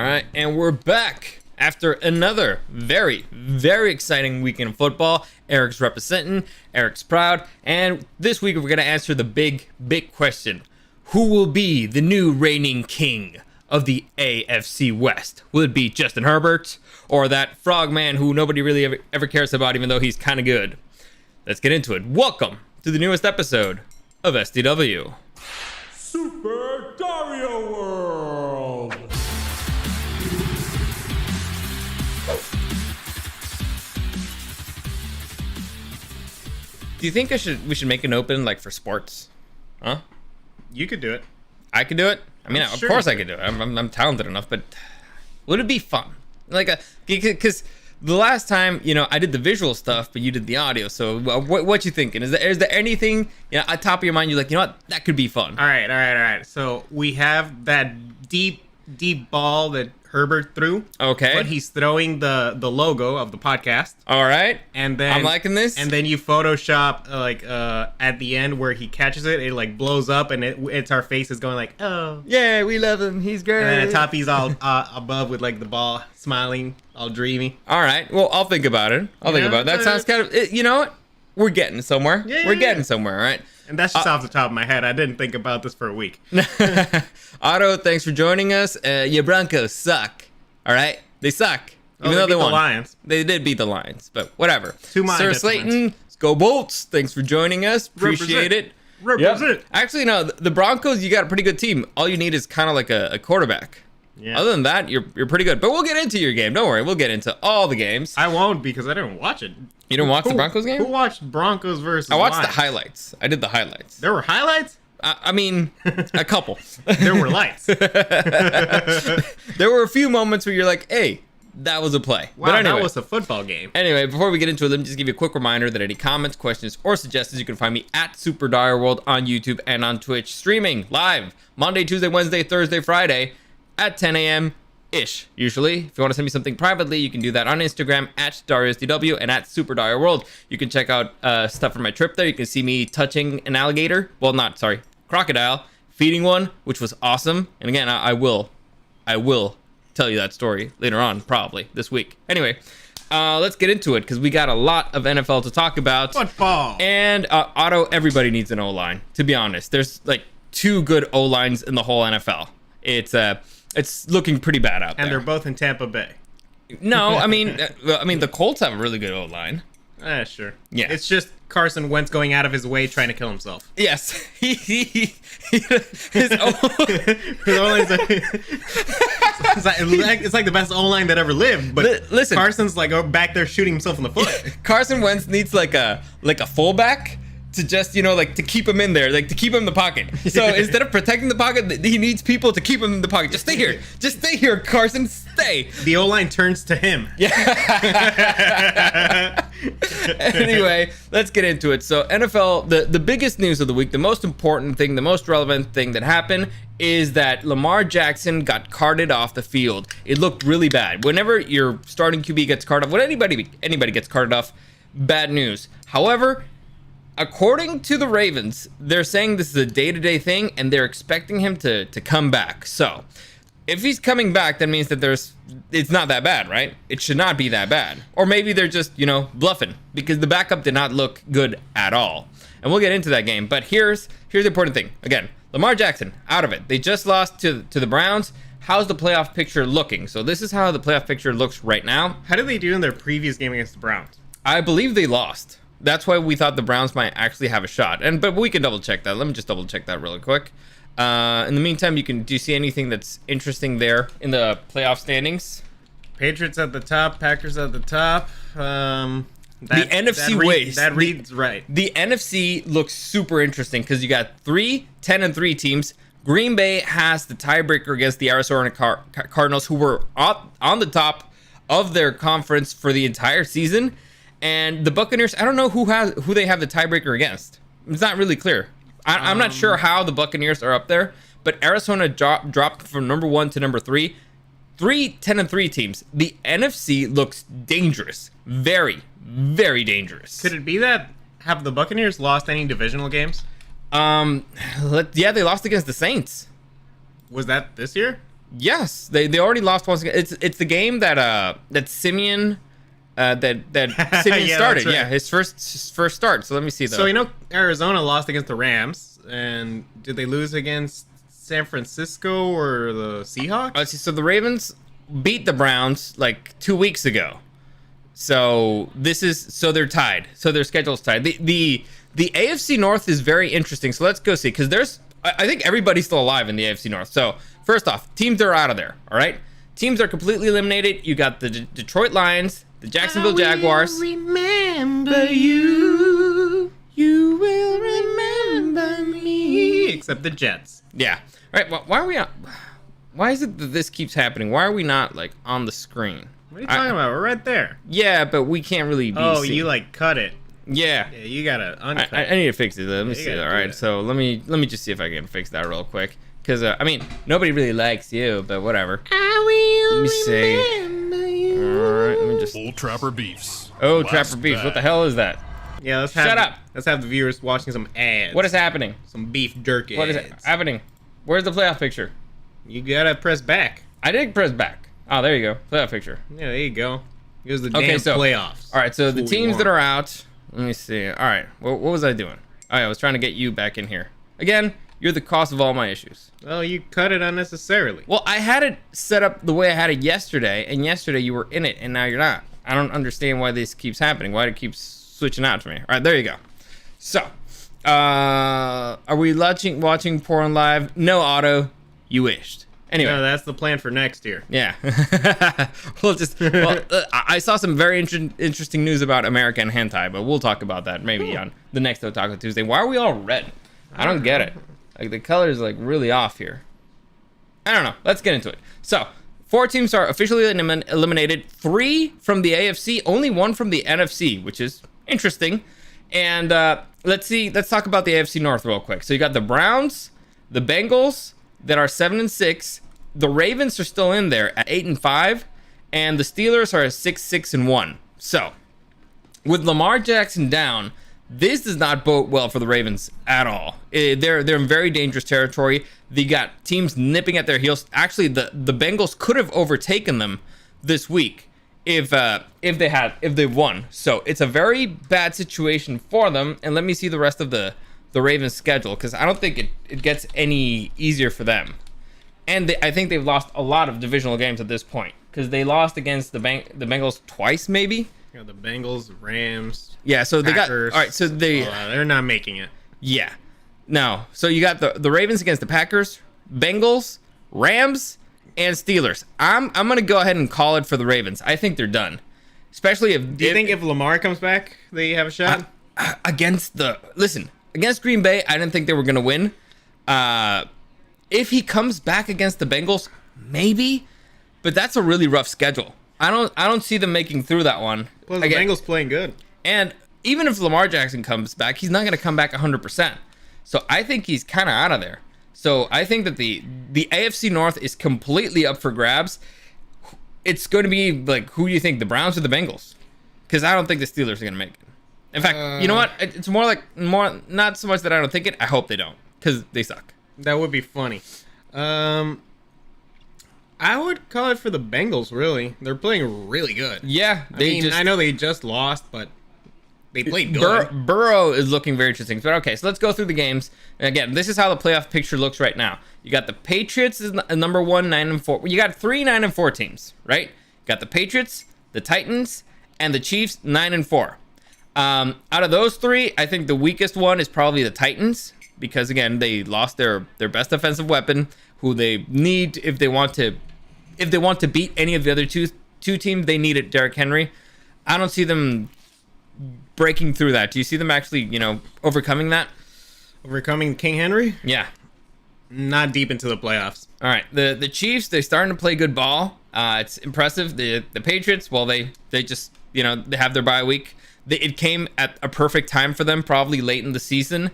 right, and we're back after another very, very exciting weekend of football. Eric's representing, Eric's proud, and this week we're going to answer the big question. Who will be the new reigning king of the AFC West? Will it be Justin Herbert or that frogman who nobody really ever cares about, even though he's kind of good? Let's get into it. Welcome to the newest episode of SDW. Super Dario World! Do you think we should make an open like for sports? Huh? You could do it. I could do it? I mean, Sure of course I could do it. I'm talented enough, but would it be fun? Because the last time, I did the visual stuff, but you did the audio. So what you thinking? Is there anything, at top of your mind, you're like, what, that could be fun? All right. So we have that deep ball that Herbert threw. Okay. But he's throwing the logo of the podcast. All right. And then I'm liking this. And then you Photoshop at the end where he catches it, it like blows up, and it's our faces going like, oh yeah, we love him. He's great. And then at top he's all above with like the ball smiling, all dreamy. All right. Well, I'll think about it. That sounds kind of. You know what? We're getting somewhere. Yeah. We're getting somewhere. All right. And that's just off the top of my head. I didn't think about this for a week. Otto, thanks for joining us. Your Broncos suck. All right, they suck. Even though they won. The Lions. They did beat the Lions, but whatever. Sir Slayton, let's go Bolts. Thanks for joining us. Appreciate it. Represent. Yep. Actually, no, the Broncos, you got a pretty good team. All you need is kind of like a quarterback. Yeah. Other than that, you're pretty good. But we'll get into your game. Don't worry. We'll get into all the games. I won't because I didn't watch it. You didn't watch the Broncos game? Who watched Broncos versus I watched Lions? the highlights. I did the highlights. There were highlights? I mean, a couple. There were lights. There were a few moments where you're like, hey, that was a play. Wow, but anyway, that was a football game. Anyway, before we get into it, let me just give you a quick reminder that any comments, questions, or suggestions, you can find me at Super Dario World on YouTube and on Twitch, streaming live Monday, Tuesday, Wednesday, Thursday, Friday at 10 a.m. ish. Usually, if you want to send me something privately, you can do that on Instagram at DarioSDW and at Super Dario World. You can check out stuff from my trip there. You can see me touching an alligator. Well, crocodile, feeding one, which was awesome. And again, I will tell you that story later on, probably this week. Anyway, let's get into it because we got a lot of NFL to talk about. Football. And Otto, everybody needs an O-line. To be honest, there's like 2 good O-lines in the whole NFL. It's looking pretty bad out there. And they're both in Tampa Bay. No, I mean the Colts have a really good O-line. Sure. Yeah. It's just Carson Wentz going out of his way trying to kill himself. Yes. His it's like the best O-line that ever lived. But listen, Carson's like back there shooting himself in the foot. Carson Wentz needs like a fullback to just, to keep him in there, like to keep him in the pocket. So instead of protecting the pocket, he needs people to keep him in the pocket. Just stay here. Just stay here, Carson. Stay. The O-line turns to him. Yeah. Anyway, let's get into it. So NFL, the biggest news of the week, the most important thing, the most relevant thing that happened is that Lamar Jackson got carted off the field. It looked really bad. Whenever your starting QB gets carted off, when anybody gets carted off, bad news. However, according to the Ravens, they're saying this is a day-to-day thing, and they're expecting him to come back. So, if he's coming back, that means that it's not that bad, right? It should not be that bad. Or maybe they're just, bluffing, because the backup did not look good at all. And we'll get into that game. But here's the important thing. Again, Lamar Jackson, out of it. They just lost to the Browns. How's the playoff picture looking? So this is how the playoff picture looks right now. How did they do in their previous game against the Browns? I believe they lost. That's why we thought the Browns might actually have a shot. But we can double check that. Let me just double check that really quick. In the meantime, do you see anything that's interesting there in the playoff standings? Patriots at the top, Packers at the top. The NFC West. That reads right. The NFC looks super interesting because you got 3 10-3 teams. Green Bay has the tiebreaker against the Arizona Cardinals, who were on the top of their conference for the entire season. And the Buccaneers, I don't know who they have the tiebreaker against. It's not really clear. I'm not sure how the Buccaneers are up there, but Arizona dropped from number 1 to number 3. 3 10-3 teams. The NFC looks dangerous. Very, very dangerous. Could it be that have the Buccaneers lost any divisional games? Yeah, they lost against the Saints. Was that this year? Yes, they already lost once again. It's the game that Simeon Simeon Yeah, started. that's right. Yeah, his first start. So let me see though. So Arizona lost against the Rams, and did they lose against San Francisco or the Seahawks? Let's see. So the Ravens beat the Browns like 2 weeks ago. So they're tied. So their schedule's tied. The AFC North is very interesting. So let's go see, because I think everybody's still alive in the AFC North. So first off, teams are out of there. All right, teams are completely eliminated. You got the Detroit Lions, the Jacksonville Jaguars. Remember you. You will remember me. Except the Jets. Yeah. All right. Well, why are we on? Why is it that this keeps happening? Why are we not like on the screen? What are you talking about? We're right there. Yeah, but we can't really be seen. You like cut it. Yeah. Yeah, you gotta uncut. I need to fix it. Let me see. gotta All do right. that. So let me just see if I can fix that real quick. Because I mean, nobody really likes you, but whatever. I will Let me see. remember you. All right. Let me just. Old Trapper Beefs. Oh, Last Trapper Beef. What the bag. hell is that? Yeah, Shut up. Let's have the viewers watching some ads. What is happening? Some beef jerky. What is ads. happening? Where's the playoff picture? You gotta press back. I did press back. Oh, there you go. Playoff picture. Yeah, there you go. Here's the Okay, damn so playoffs. all right. So the That's what we teams that want. are out. Let me see. All right. What was I doing? Oh, yeah, I was trying to get you back in here. Again, you're the cause of all my issues. Well, you cut it unnecessarily. Well, I had it set up the way I had it yesterday, and yesterday you were in it, and now you're not. I don't understand why this keeps happening. Why it keeps switching out to me. All right, there you go. So, are we watching porn live? No, Otto. You wished. Anyway. No, that's the plan for next year. Yeah. I saw some very interesting news about American hentai, but we'll talk about that maybe on the next Otaku Tuesday. Why are we all red? I don't get it. Like, the color is like really off here. I don't know. Let's get into it. So, 4 teams are officially eliminated. 3 from the AFC, only 1 from the NFC, which is interesting. And let's talk about the AFC North real quick. So you got the Browns, the Bengals that are 7-6. The Ravens are still in there at 8-5, and the Steelers are at 6-1. So, with Lamar Jackson down, this does not bode well for the Ravens at all. They're in very dangerous territory. They got teams nipping at their heels. Actually, the Bengals could have overtaken them this week if they won. So it's a very bad situation for them. And let me see the rest of the Ravens schedule, because I don't think it gets any easier for them. And I think they've lost a lot of divisional games at this point, because they lost against the Bengals twice, maybe. You got the Bengals, Rams. Yeah, so Packers. they got all right. So They're not making it. yeah, no. So you got the Ravens against the Packers, Bengals, Rams, and Steelers. I'm gonna go ahead and call it for the Ravens. I think they're done, especially if. Do you think if Lamar comes back, they have a shot? Against Green Bay, I didn't think they were gonna win. If he comes back against the Bengals, maybe, but that's a really rough schedule. I don't see them making through that one. Well, the Bengals playing good. And even if Lamar Jackson comes back, he's not going to come back 100%. So I think he's kind of out of there. So I think that the AFC North is completely up for grabs. It's going to be like, who do you think, the Browns or the Bengals? Because I don't think the Steelers are going to make it. In fact, you know what? It's more not so much that I don't think it. I hope they don't, because they suck. That would be funny. I would call it for the Bengals, really. They're playing really good. Yeah, I know they just lost, but they played good. Burrow is looking very interesting. But okay, so let's go through the games. And again, this is how the playoff picture looks right now. You got the Patriots is number 1, 9-4. You got 3 9-4 teams, right? You got the Patriots, the Titans, and the Chiefs, 9-4. Out of those 3, I think the weakest one is probably the Titans, because again, they lost their best offensive weapon, who they need if they want to beat any of the other two teams. They need it, Derrick Henry. I don't see them breaking through that. Do you see them actually, overcoming that? Overcoming King Henry? Yeah. Not deep into the playoffs. All right. The Chiefs, they're starting to play good ball. It's impressive. The Patriots, well, they just, they have their bye week. It came at a perfect time for them, probably late in the season.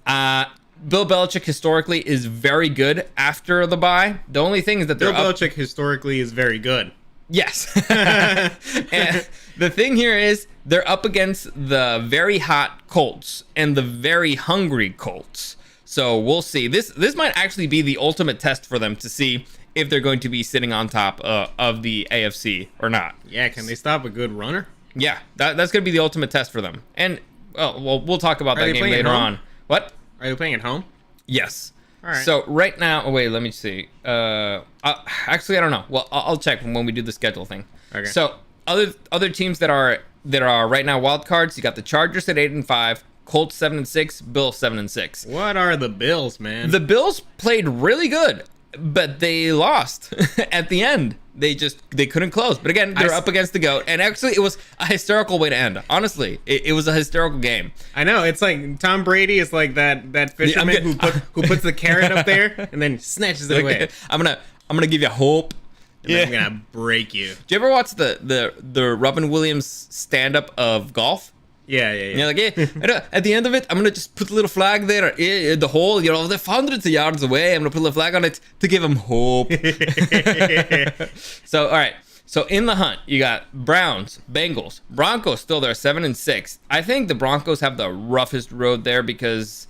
Bill Belichick historically is very good after the bye. The only thing is that Bill Belichick historically is very good. Yes. And the thing here is they're up against the very hot Colts and the very hungry Colts. So we'll see. This might actually be the ultimate test for them to see if they're going to be sitting on top of the AFC or not. Yeah, can they stop a good runner? Yeah, that's going to be the ultimate test for them. And we'll talk about that game later on. What? Are they playing at home? Yes. All right. So right now, wait, let me see. Actually, I don't know. Well, I'll check when we do the schedule thing. Okay. So other teams that are right now wild cards. You got the Chargers at 8-5, Colts 7-6, Bills 7-6. What are the Bills, man? The Bills played really good, but they lost at the end. They couldn't close. But again, they're up against the GOAT. And actually, it was a hysterical way to end. Honestly, it was a hysterical game. I know. It's like Tom Brady is like that fisherman who puts the carrot up there and then snatches it away. I'm gonna give you hope. And then I'm gonna break you. Do you ever watch the Robin Williams stand up of golf? Yeah. And you're like, yeah. At the end of it, I'm gonna just put a little flag there in the hole. You know, they're hundreds of yards away. I'm gonna put a little flag on it to give them hope. So, all right. So in the hunt, you got Browns, Bengals, Broncos still there, 7-6. I think the Broncos have the roughest road there because,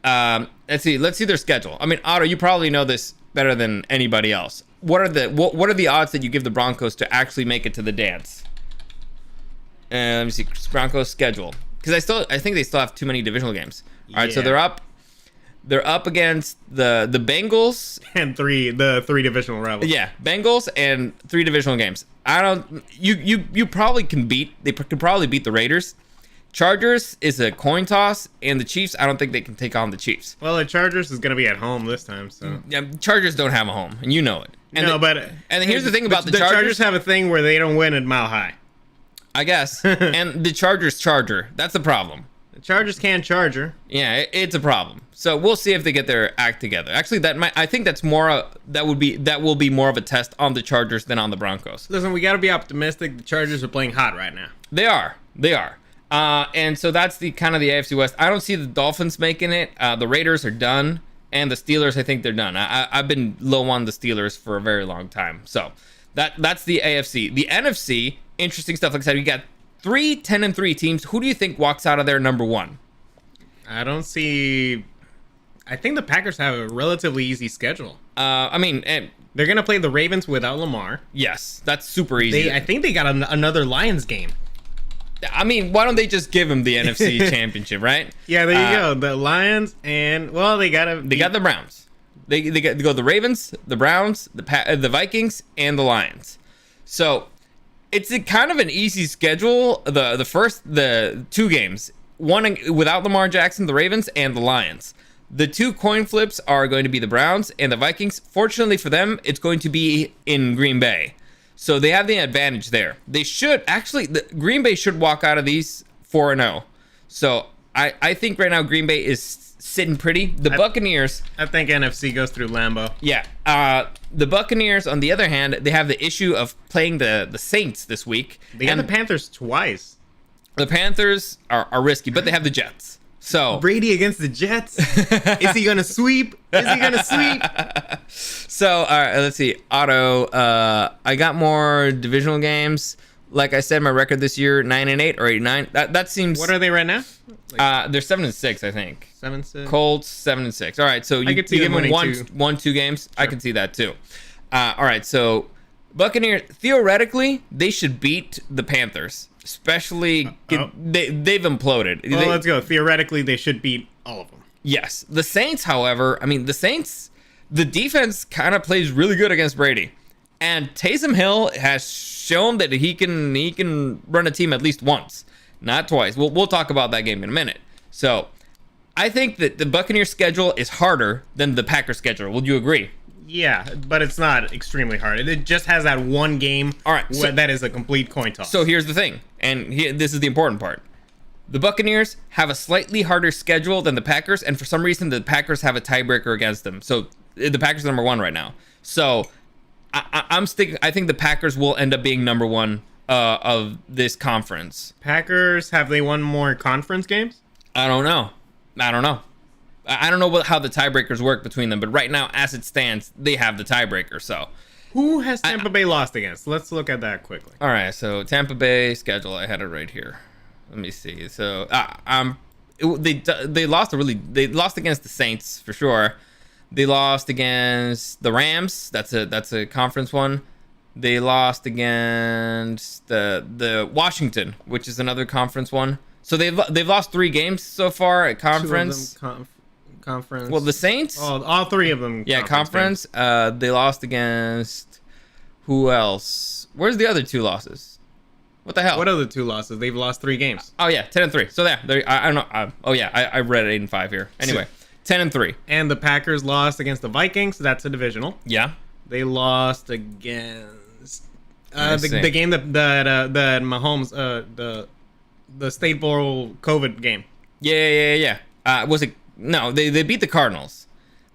let's see their schedule. I mean, Otto, you probably know this better than anybody else. What are the odds that you give the Broncos to actually make it to the dance? Let me see Broncos schedule, because I think they still have too many divisional games. All right, so they're up against the Bengals and the three divisional rivals. Yeah, Bengals and 3 divisional games. You probably can beat. They could probably beat the Raiders. Chargers is a coin toss, and the Chiefs, I don't think they can take on the Chiefs. Well, the Chargers is going to be at home this time, so. Yeah, Chargers don't have a home, and you know it. And and here's the thing about the Chargers. The Chargers have a thing where they don't win at Mile High. I guess. And the Chargers charger. That's the problem. The Chargers can't charger. Yeah, it's a problem. So we'll see if they get their act together. Actually, I think that will be more of a test on the Chargers than on the Broncos. Listen, we got to be optimistic. The Chargers are playing hot right now. They are. And so that's the kind of the AFC West. I don't see the Dolphins making it. The Raiders are done, and the Steelers, I think they're done. I've been low on the Steelers for a very long time. So that's the AFC. The NFC, interesting stuff. Like I said, we got 3 10-3 teams. Who do you think walks out of there number 1? I don't see. I think the Packers have a relatively easy schedule. I mean, they're gonna play the Ravens without Lamar. Yes, that's super easy. I think they got another Lions game. I mean, why don't they just give them the NFC Championship, right? Yeah, there you go. The Lions and they got the Browns. They go the Ravens, the Browns, the Vikings, and the Lions. So it's kind of an easy schedule. The 2 games, one without Lamar Jackson, the Ravens, and the Lions. The 2 coin flips are going to be the Browns and the Vikings. Fortunately for them, it's going to be in Green Bay. So they have the advantage there. They should actually, Green Bay should walk out of these 4-0. So I think right now Green Bay is sitting pretty. The Buccaneers. I think NFC goes through Lambeau. Yeah. The Buccaneers, on the other hand, they have the issue of playing the Saints this week. They got the Panthers twice. The Panthers are risky, but they have the Jets. So Brady against the Jets. Is he gonna sweep? So all right, let's see. Otto, I got more divisional games. Like I said, my record this year 9-8 or 8-9. That seems. What are they right now? They're 7-6, I think. 7-6. Colts 7-6. All right, so you give them 1-2 games. Sure. I can see that too. All right, so Buccaneers, theoretically, they should beat the Panthers. Especially, they've imploded. Well, let's go. Theoretically, they should beat all of them. Yes. The Saints, however, the defense kind of plays really good against Brady. And Taysom Hill has shown that he can run a team at least once, not twice. We'll talk about that game in a minute. So, I think that the Buccaneers schedule is harder than the Packers schedule. Would you agree? Yeah, but it's not extremely hard. It just has that one game. All right, that is a complete coin toss. So here's the thing, and this is the important part. The Buccaneers have a slightly harder schedule than the Packers, and for some reason, the Packers have a tiebreaker against them. So the Packers are number 1 right now. So I'm sticking. I think the Packers will end up being number 1 of this conference. Packers, have they won more conference games? I don't know. I don't know how the tiebreakers work between them, but right now, as it stands, they have the tiebreaker. So, who has Tampa Bay lost against? Let's look at that quickly. All right, so Tampa Bay schedule, I had it right here. Let me see. So, they lost against the Saints for sure. They lost against the Rams. That's a conference one. They lost against the Washington, which is another conference one. So they've lost 3 games so far at conference. 2 of them conference. Well, the Saints. Oh, all 3 of them. Yeah, conference. They lost against who else? Where's the other 2 losses? What the hell? What other 2 losses? They've lost 3 games. Oh yeah, 10-3. So there. I don't know. I read 8-5 here. Anyway, 10-3. And the Packers lost against the Vikings. That's a divisional. Yeah. They lost against the game that Mahomes the State Bowl COVID game. Yeah. Was it? No, they beat the Cardinals.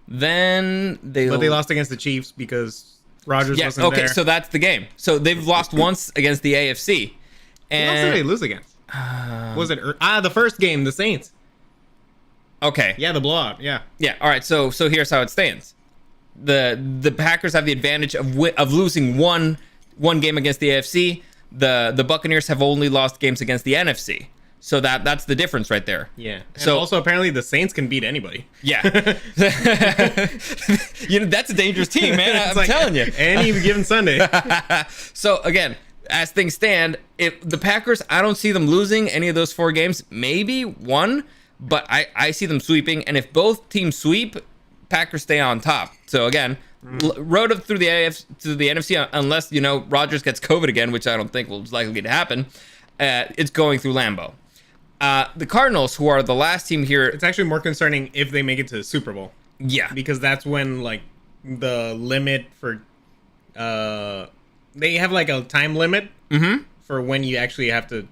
Then they lost against the Chiefs because Rodgers wasn't there. Okay, so that's the game. So they've lost once against the AFC. And who else did they lose against? Was it the first game, the Saints? Okay. Yeah, the blowout. Yeah. Yeah. All right. So here's how it stands. The Packers have the advantage of losing one game against the AFC. The Buccaneers have only lost games against the NFC. So that's the difference right there. Yeah. And so also apparently the Saints can beat anybody. Yeah. That's a dangerous team, man. I'm telling you. Any given Sunday. So again, as things stand, if the Packers, I don't see them losing any of those 4 games. Maybe one, but I see them sweeping. And if both teams sweep, Packers stay on top. So again, road up through the AFC to the NFC, unless Rodgers gets COVID again, which I don't think will likely to happen. It's going through Lambeau. The Cardinals, who are the last team here, it's actually more concerning if they make it to the Super Bowl. Yeah, because that's when the limit for they have a time limit for when you actually have to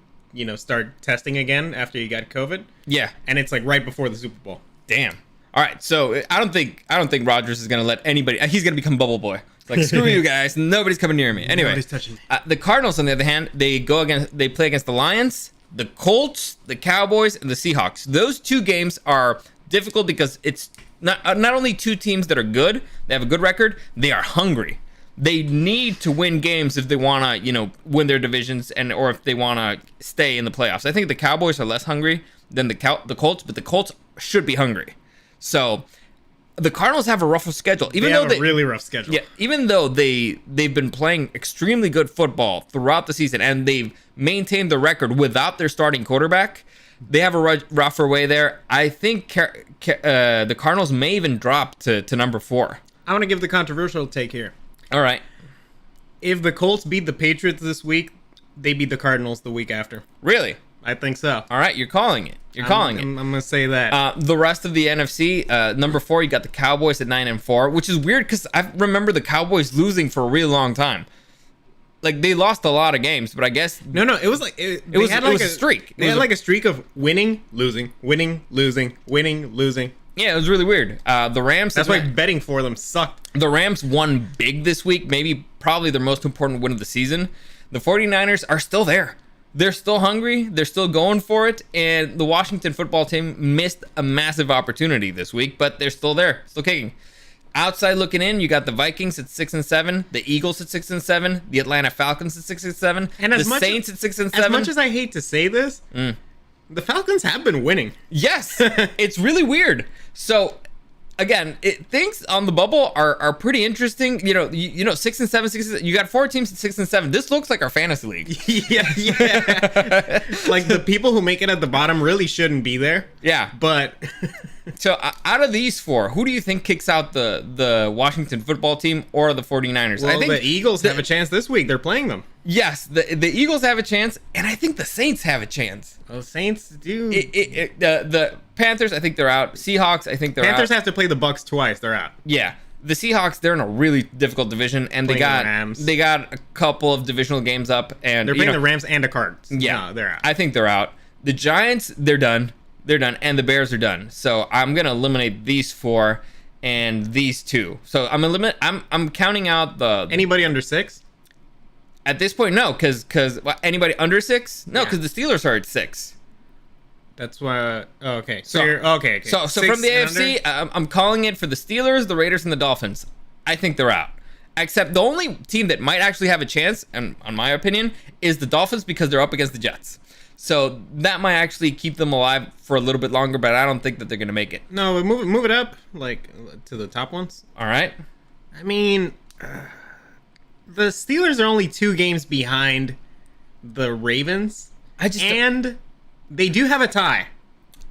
start testing again after you got COVID. Yeah, and it's right before the Super Bowl. Damn. All right, so I don't think Rodgers is gonna let anybody. He's gonna become Bubble Boy. It's screw you guys. Nobody's coming near me. Anyway, nobody's touching me. The Cardinals, on the other hand, they play against the Lions, the Colts, the Cowboys, and the Seahawks. Those 2 games are difficult because it's not only 2 teams that are good, they have a good record, they are hungry. They need to win games if they want to, win their divisions or if they want to stay in the playoffs. I think the Cowboys are less hungry than the Colts, but the Colts should be hungry. So the Cardinals have a rough schedule. They have a really rough schedule. Yeah, even though they've been playing extremely good football throughout the season and they've maintained the record without their starting quarterback, they have a rougher way there. I think the Cardinals may even drop to number 4. I want to give the controversial take here. All right. If the Colts beat the Patriots this week, they beat the Cardinals the week after. Really? I think so. All right, you're calling it. I'm going to say that. The rest of the NFC, number 4, you got the Cowboys at 9-4, which is weird because I remember the Cowboys losing for a really long time. They lost a lot of games, but I guess no, it was it was a streak. They had a streak of winning, losing, winning, losing, winning, losing. Yeah, it was really weird. The Rams. That's why betting for them sucked. The Rams won big this week, probably their most important win of the season. The 49ers are still there. They're still hungry. They're still going for it. And the Washington football team missed a massive opportunity this week, but they're still there, still kicking. Outside looking in, you got the Vikings at 6-7, the Eagles at 6-7, the Atlanta Falcons at 6-7, and the Saints at 6-7. As much as I hate to say this, the Falcons have been winning. Yes, it's really weird. So again, things on the bubble are pretty interesting. 6-7, 6-7. You got 4 teams at 6-7. This looks like our fantasy league. Yeah. The people who make it at the bottom really shouldn't be there. Yeah, but so out of these 4, who do you think kicks out the Washington football team or the 49ers? Well, I think the Eagles have a chance this week. They're playing them. Yes, the Eagles have a chance, and I think the Saints have a chance. Well, Saints do. The Panthers, I think they're out. Seahawks, I think they're out. Panthers have to play the Bucks twice. They're out. Yeah. The Seahawks, they're in a really difficult division, and they got a couple of divisional games up, and they're playing the Rams and the Cards. Yeah, no, they're out. I think they're out. The Giants, they're done. They're done, and the Bears are done. So I'm gonna eliminate these 4 and these 2. So I'm counting out anybody under 6. At this point, no, because anybody under 6? No, because the Steelers are at 6. That's why. Okay. So okay. So from the AFC, I'm calling it for the Steelers, the Raiders, and the Dolphins. I think they're out. Except the only team that might actually have a chance, and on my opinion, is the Dolphins because they're up against the Jets. So that might actually keep them alive for a little bit longer, but I don't think that they're going to make it. No, but move it up, like, to the top ones. All right. I mean, the Steelers are only 2 games behind the Ravens. And they do have a tie.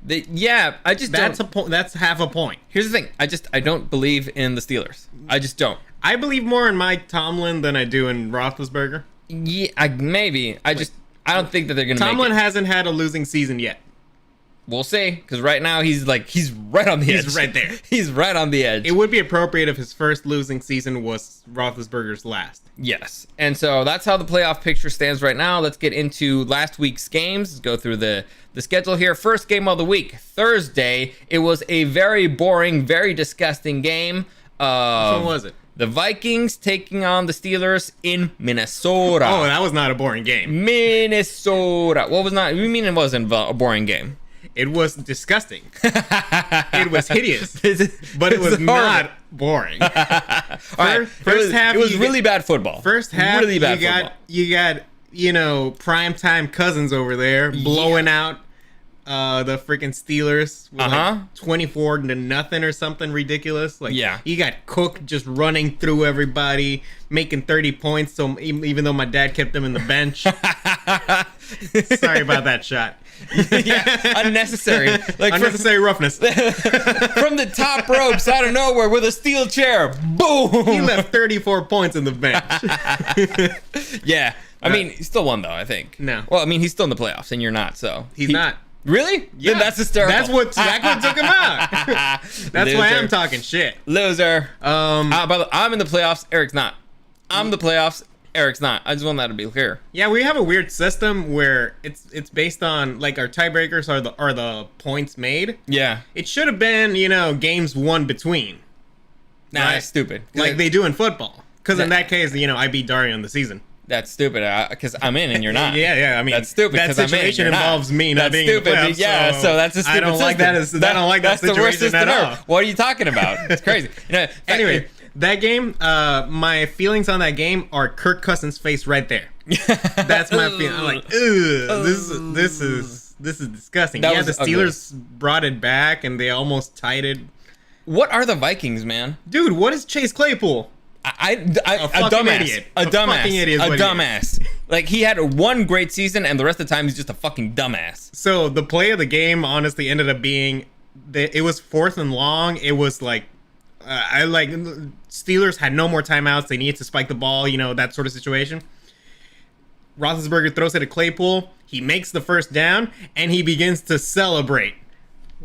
That's half a point. Here's the thing. I don't believe in the Steelers. I just don't. I believe more in Mike Tomlin than I do in Roethlisberger. Yeah, maybe. I don't think that they're going to make it. Tomlin hasn't had a losing season yet. We'll see, because right now he's right on the edge. He's right there. He's right on the edge. It would be appropriate if his first losing season was Roethlisberger's last. Yes. And so that's how the playoff picture stands right now. Let's get into last week's games. Let's go through the schedule here. First game of the week, Thursday. It was a very boring, very disgusting game. Which one was it? The Vikings taking on the Steelers in Minnesota. Oh, that was not a boring game. Minnesota. What was not? You mean it wasn't a boring game? It was disgusting. It was hideous. But it was not boring. First half, it was really bad football. First half, really bad football. You got primetime Cousins over there blowing out the freaking Steelers with 24-0 or something ridiculous. You got Cook just running through everybody, making 30 points. So even though my dad kept them in the bench, sorry about that shot. Unnecessary. Unnecessary roughness. From the top ropes out of nowhere with a steel chair. Boom! He left 34 points in the bench. Yeah. I mean, he still won, though, I think. No. Well, I mean, he's still in the playoffs, and you're not, so. He's not. Really? Yeah. Then that's hysterical. That's what took him out. That's Loser. why I'm talking shit. Loser. I'm in the playoffs. Eric's not. I'm in the playoffs. Eric's not. I just want that to be clear. Yeah, we have a weird system where it's based on, like, our tiebreakers are the points made. Yeah. It should have been, games won between. Nah, right? That's stupid. Like they do in football. Because in that case, I beat Dario in the season. That's stupid because I'm in and you're not. Yeah. I mean, that's stupid. That situation involves me not being in the playoffs. Yeah, so that's a stupid. I don't like that. I don't like that situation the worst system at all. ever. What are you talking about? It's crazy. Anyway, that game. My feelings on that game are Kirk Cousins' face right there. That's my feeling. I'm like, this is disgusting. The Steelers brought it back and they almost tied it. What are the Vikings, man? Dude, what is Chase Claypool? A dumbass. Idiot. A dumbass. Fucking idiot. A dumbass. Like, he had one great season, and the rest of the time, he's just a fucking dumbass. So, the play of the game, honestly, ended up being... It was 4th and long. It was like... Steelers had no more timeouts. They needed to spike the ball, that sort of situation. Roethlisberger throws it to Claypool. He makes the first down, and he begins to celebrate.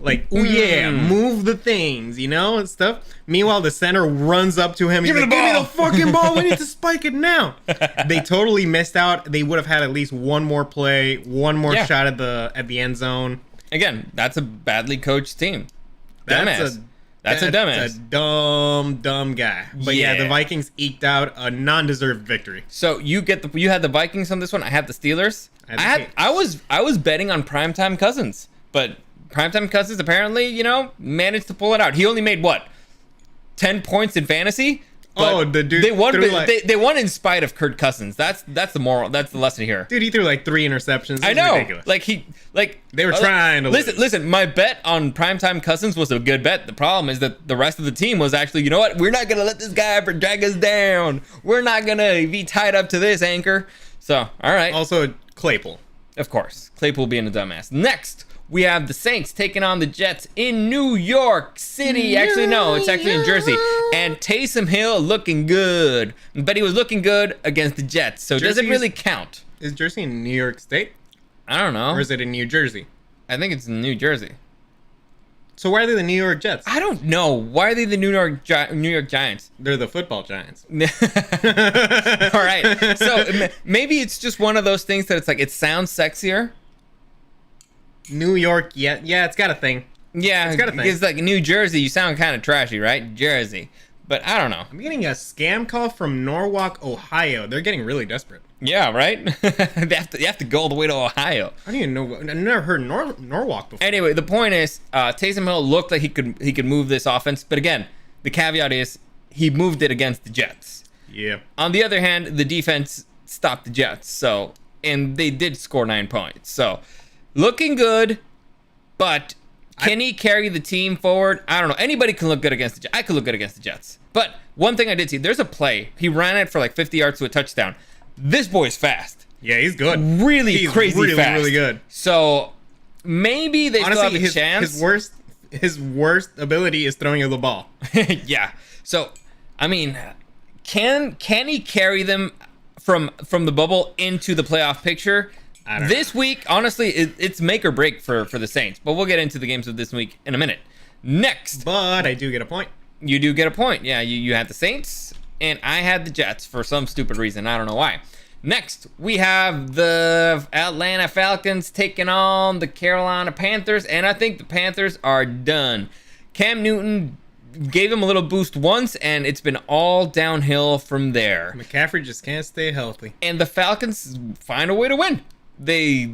Like, oh yeah, move the things, and stuff. Meanwhile, the center runs up to him. He's like, give me the fucking ball. We need to spike it now. They totally missed out. They would have had at least one more play, one more shot at the end zone. Again, that's a badly coached team. That's a dumbass. That's a dumb guy. But yeah, the Vikings eked out a non-deserved victory. So you had the Vikings on this one. I had the Steelers. I was betting on primetime Cousins, but Primetime Cousins apparently, managed to pull it out. He only made 10 points in fantasy? But the dude they won. They won in spite of Kirk Cousins. That's the moral. That's the lesson here. Dude, he threw 3 interceptions. I know. Ridiculous. They were trying to listen. My bet on Primetime Cousins was a good bet. The problem is that the rest of the team was actually, you know what? We're not gonna let this guy ever drag us down. We're not gonna be tied up to this anchor. So, all right. Also, Claypool. Of course, Claypool being a dumbass. Next, we have the Saints taking on the Jets in New York City. Actually, no, it's actually in Jersey. And Taysom Hill looking good. But he was looking good against the Jets. So does it really count? Is Jersey in New York State? I don't know. Or is it in New Jersey? I think it's in New Jersey. So why are they the New York Jets? I don't know. Why are they the New York Giants? They're the football Giants. All right. So maybe it's just one of those things that it's like, it sounds sexier. New York, yeah, it's got a thing. Yeah, it's got a thing. Because like New Jersey, you sound kind of trashy, right? Jersey. But I don't know. I'm getting a scam call from Norwalk, Ohio. They're getting really desperate. Yeah, right? they have to go all the way to Ohio. I don't even know. I've never heard Norwalk before. Anyway, the point is, Taysom Hill looked like he could move this offense. But again, the caveat is he moved it against the Jets. Yeah. On the other hand, the defense stopped the Jets. So and they did score 9 points. So, looking good, but can he carry the team forward? I don't know. Anybody can look good against the Jets. I could look good against the Jets. But one thing I did see, there's a play. He ran it for like 50 yards to a touchdown. This boy's fast. Yeah, he's good. He's crazy fast. Really good. So maybe they still have a chance. His worst ability is throwing you the ball. Yeah. So, I mean, can he carry them from the bubble into the playoff picture? This week, honestly, it's make or break for the Saints. But we'll get into the games of this week in a minute. Next. But I do get a point. You do get a point. Yeah, you had the Saints, and I had the Jets for some stupid reason. I don't know why. Next, we have the Atlanta Falcons taking on the Carolina Panthers, and I think the Panthers are done. Cam Newton gave them a little boost once, and it's been all downhill from there. McCaffrey just can't stay healthy. And the Falcons find a way to win. They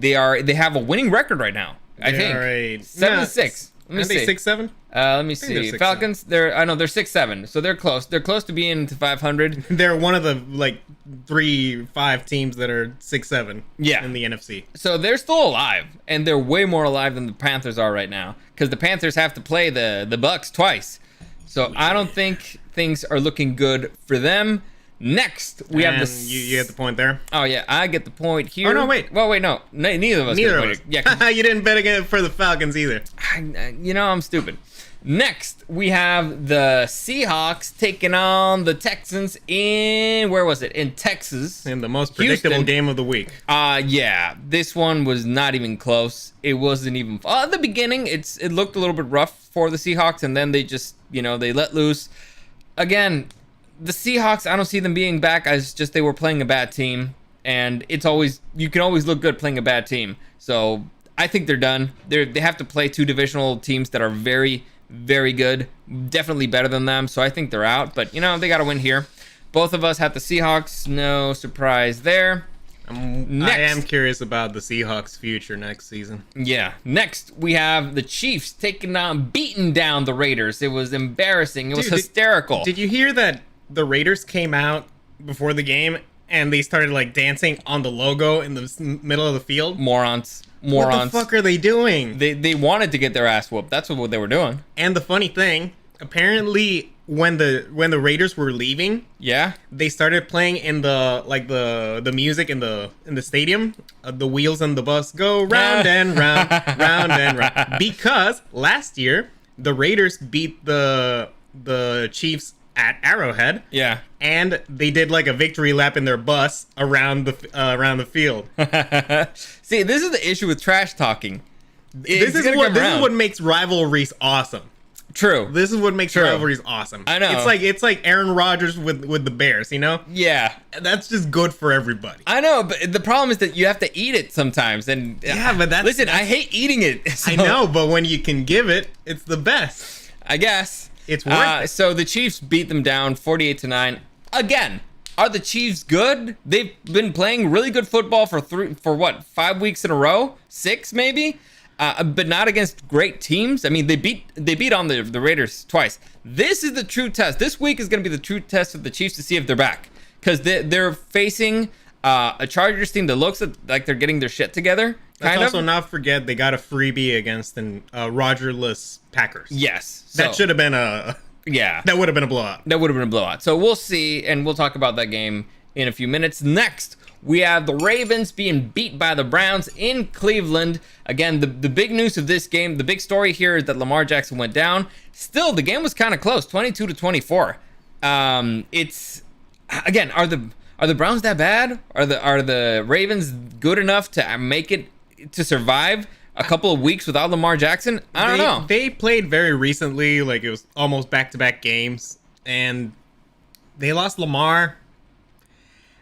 have a winning record right now. I think 7-6. Let me see. 6-7? Let me see. Falcons. They're 6-7, so they're close. They're close to being to 500. They're one of the 3-5 teams that are 6-7. Yeah. In the NFC. So they're still alive, and they're way more alive than the Panthers are right now, because the Panthers have to play the Bucks twice. So I don't think things are looking good for them. Next, we have the... You get the point there? Oh, yeah, I get the point here. Oh, no, wait. Well, wait, no. Neither of us get the point. Yeah, you didn't bet again for the Falcons either. I'm stupid. Next, we have the Seahawks taking on the Texans in... Where was it? In Texas. In the most predictable game of the week. Yeah. This one was not even close. It wasn't even... At the beginning, it looked a little bit rough for the Seahawks, and then they just, they let loose. Again... The Seahawks, I don't see them being back as just they were playing a bad team, and you can always look good playing a bad team. So I think they're done. They have to play two divisional teams that are very, very good, definitely better than them. So I think they're out. But they got to win here. Both of us had the Seahawks. No surprise there. I am curious about the Seahawks' future next season. Yeah. Next, we have the Chiefs beating down the Raiders. It was embarrassing. It was hysterical. Did you hear that? The Raiders came out before the game and they started dancing on the logo in the middle of the field. Morons. What the fuck are they doing? They wanted to get their ass whooped. That's what they were doing. And the funny thing, apparently when the Raiders were leaving, yeah, they started playing in the the music in the stadium. The wheels on the bus go round and round, round and round. Because last year the Raiders beat the Chiefs at Arrowhead, yeah, and they did a victory lap in their bus around the field. See, this is the issue with trash talking. This is what makes rivalries awesome. True. This is what makes rivalries awesome. I know. It's like Aaron Rodgers with the Bears, Yeah. That's just good for everybody. I know, but the problem is that you have to eat it sometimes, and but I hate eating it. So. I know, but when you can give it, it's the best. I guess. It's worth it. So the Chiefs beat them down 48-9. Again, are the Chiefs good? They've been playing really good football for 5 weeks in a row? 6 maybe? But not against great teams. I mean, they beat on the Raiders twice. This is the true test. This week is going to be the true test of the Chiefs to see if they're back. Because they're facing a Chargers team that looks like they're getting their shit together. Let's also not forget they got a freebie against an Rodgerless Packers. Yes. That should have been that would have been a blowout. That would have been a blowout. So we'll see, and we'll talk about that game in a few minutes. Next, we have the Ravens being beat by the Browns in Cleveland. Again, the big news of this game, the big story here is that Lamar Jackson went down. Still, the game was kind of close, 22-24. It's again, are the Browns that bad? Are the Ravens good enough to make it to survive a couple of weeks without Lamar Jackson? I don't know. They played very recently, it was almost back-to-back games, and they lost Lamar.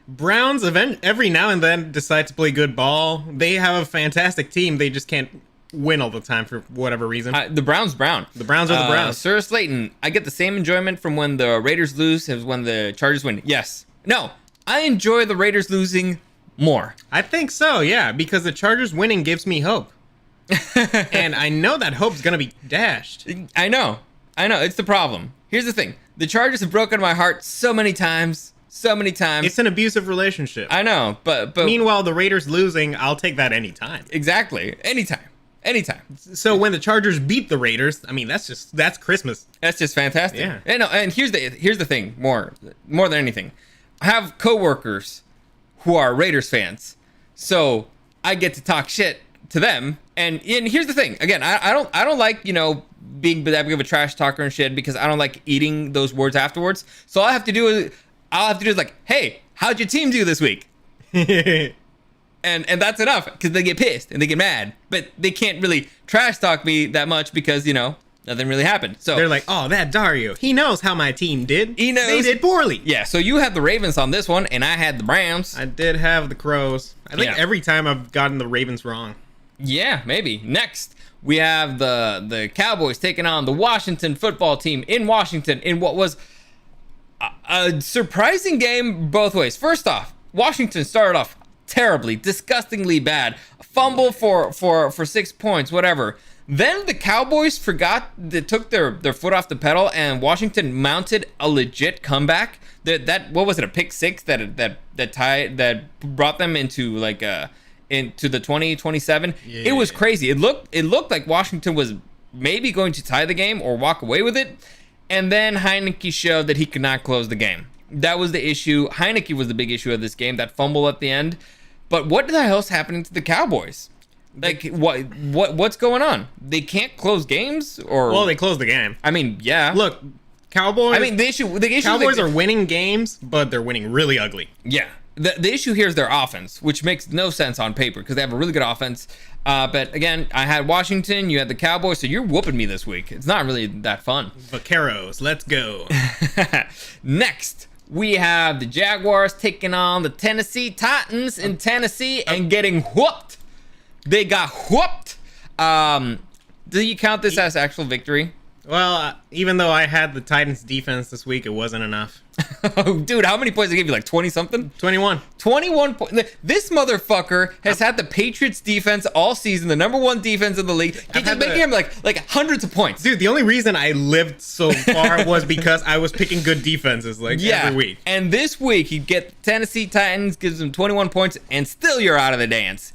Browns every now and then decide to play good ball. They have a fantastic team. They just can't win all the time for whatever reason. The Browns brown. The Browns are the Browns. Sir Slayton, I get the same enjoyment from when the Raiders lose as when the Chargers win. Yes. No. I enjoy the Raiders losing more. I think so, yeah, because the Chargers winning gives me hope. And I know that hope's going to be dashed. I know. It's the problem. Here's the thing. The Chargers have broken my heart so many times. so many times. It's an abusive relationship. I know, but meanwhile, the Raiders losing, I'll take that anytime. Exactly. Anytime. So when the Chargers beat the Raiders, I mean, that's Christmas. That's just fantastic. Yeah. And here's the thing, more than anything. I have coworkers who are Raiders fans. So I get to talk shit to them. And here's the thing. Again, I don't like, being that big of a trash talker and shit, because I don't like eating those words afterwards. So all I'll have to do is like, hey, how'd your team do this week? And that's enough, because they get pissed and they get mad. But they can't really trash talk me that much because, nothing really happened. So they're like, oh, that Dario, he knows how my team did. He knows. They did poorly. Yeah, so you had the Ravens on this one, and I had the Browns. I did have the Crows. I think every time I've gotten the Ravens wrong. Yeah, maybe. Next, we have the Cowboys taking on the Washington football team in Washington in what was a surprising game both ways. First off, Washington started off terribly, disgustingly bad. A fumble for 6 points, whatever. Then the Cowboys took their foot off the pedal, and Washington mounted a legit comeback. That what was it, a pick six that brought them into into the 20-27. Yeah. It was crazy. It looked like Washington was maybe going to tie the game or walk away with it. And then Heineke showed that he could not close the game. That was the issue. Heineke was the big issue of this game, that fumble at the end. But what the hell's happening to the Cowboys? Like, what's going on? They can't close games? Well, they closed the game. I mean, yeah. Look, Cowboys. I mean, the issue Cowboys are winning games, but they're winning really ugly. Yeah. The issue here is their offense, which makes no sense on paper because they have a really good offense. But again, I had Washington, you had the Cowboys, so you're whooping me this week. It's not really that fun. Vaqueros, let's go. Next, we have the Jaguars taking on the Tennessee Titans in Tennessee and getting whooped. They got whooped. Do you count this as actual victory? Well, even though I had the Titans defense this week, it wasn't enough. Oh, dude, how many points did they give you? Like 20 something? 21. 21 points. This motherfucker has had the Patriots defense all season, the number one defense in the league. He's just making him like hundreds of points. Dude, the only reason I lived so far was because I was picking good defenses every week. And this week, you get Tennessee Titans, gives them 21 points, and still you're out of the dance.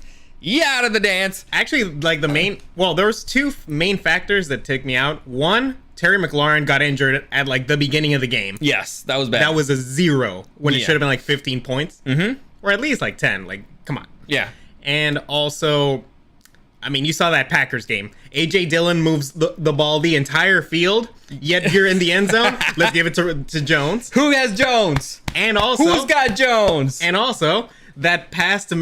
Out of the dance. Actually, there was two main factors that took me out. One, Terry McLaurin got injured at the beginning of the game. Yes, that was bad. That was a 0 when it should have been 15 points. Mm-hmm. Or at least 10. Come on. Yeah. And also, I mean, you saw that Packers game. A.J. Dillon moves the ball the entire field, yet you're in the end zone. Let's give it to Jones. Who has Jones? And also, who's got Jones? And also, that pass to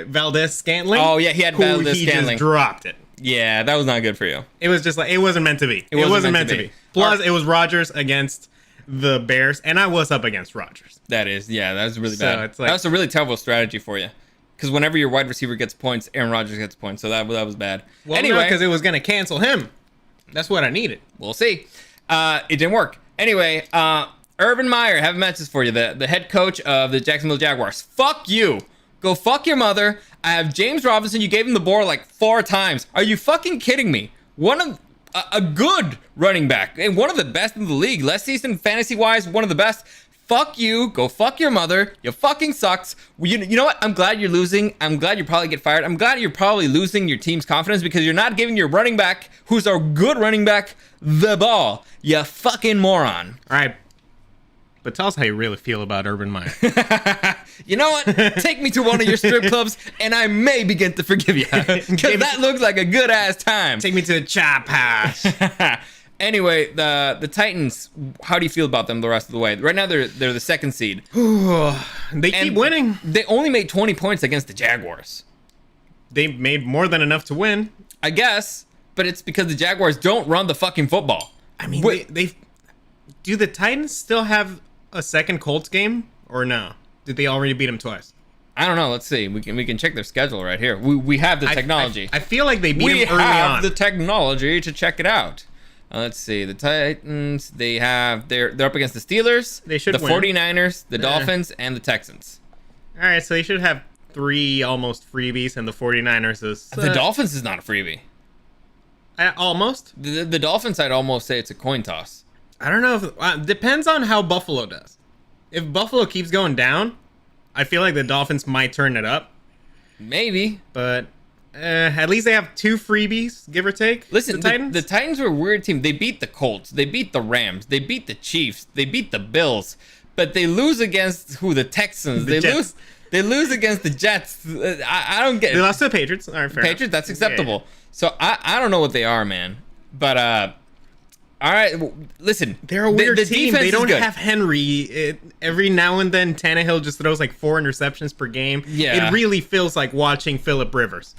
Valdez-Scantling. Oh, yeah, he had Valdez-Scantling. He just dropped it. Yeah, that was not good for you. It was just it wasn't meant to be. It wasn't meant to be. Plus, it was Rodgers against the Bears, and I was up against Rodgers. That was really bad. So that was a really terrible strategy for you. Because whenever your wide receiver gets points, Aaron Rodgers gets points. So that was bad. Well, anyway, because it was going to cancel him. That's what I needed. We'll see. It didn't work. Anyway, Urban Meyer, I have a message for you. The head coach of the Jacksonville Jaguars. Fuck you. Go fuck your mother. I have James Robinson. You gave him the ball 4 times. Are you fucking kidding me? A good running back and one of the best in the league. Last season, fantasy-wise, one of the best. Fuck you. Go fuck your mother. You fucking sucks. You know what? I'm glad you're losing. I'm glad you probably get fired. I'm glad you're probably losing your team's confidence because you're not giving your running back, who's a good running back, the ball. You fucking moron. All right. But tell us how you really feel about Urban Meyer. You know what? Take me to one of your strip clubs, and I may begin to forgive you. Because that looks like a good-ass time. Take me to the chop house. Anyway, the Titans, how do you feel about them the rest of the way? Right now, they're the 2nd seed. They keep winning. They only made 20 points against the Jaguars. They made more than enough to win. I guess, but it's because the Jaguars don't run the fucking football. I mean, they do the Titans still have a second Colts game or no? Did they already beat them twice? I don't know. Let's see. We can check their schedule right here. We have the technology. I feel like they beat them early on. We have the technology to check it out. Let's see. The Titans, they're up against the Steelers, they should the win. 49ers, the Dolphins, and the Texans. All right, so they should have 3 almost freebies, and the 49ers is... The Dolphins is not a freebie. Almost? The Dolphins, I'd almost say it's a coin toss. I don't know if... depends on how Buffalo does. if Buffalo keeps going down, I feel like the Dolphins might turn it up. Maybe. But at least they have 2 freebies, give or take. Listen, the Titans were a weird team. They beat the Colts. They beat the Rams. They beat the Chiefs. They beat the Bills. But they lose against who? The Texans. They lose against the Jets. I don't get it. They lost to the Patriots. All right, fair Patriots, enough. that's acceptable. Yeah. So I don't know what they are, man. But all right, listen. They're a weird team. They don't have Henry. Every now and then, Tannehill just throws like 4 interceptions per game. Yeah. It really feels like watching Phillip Rivers.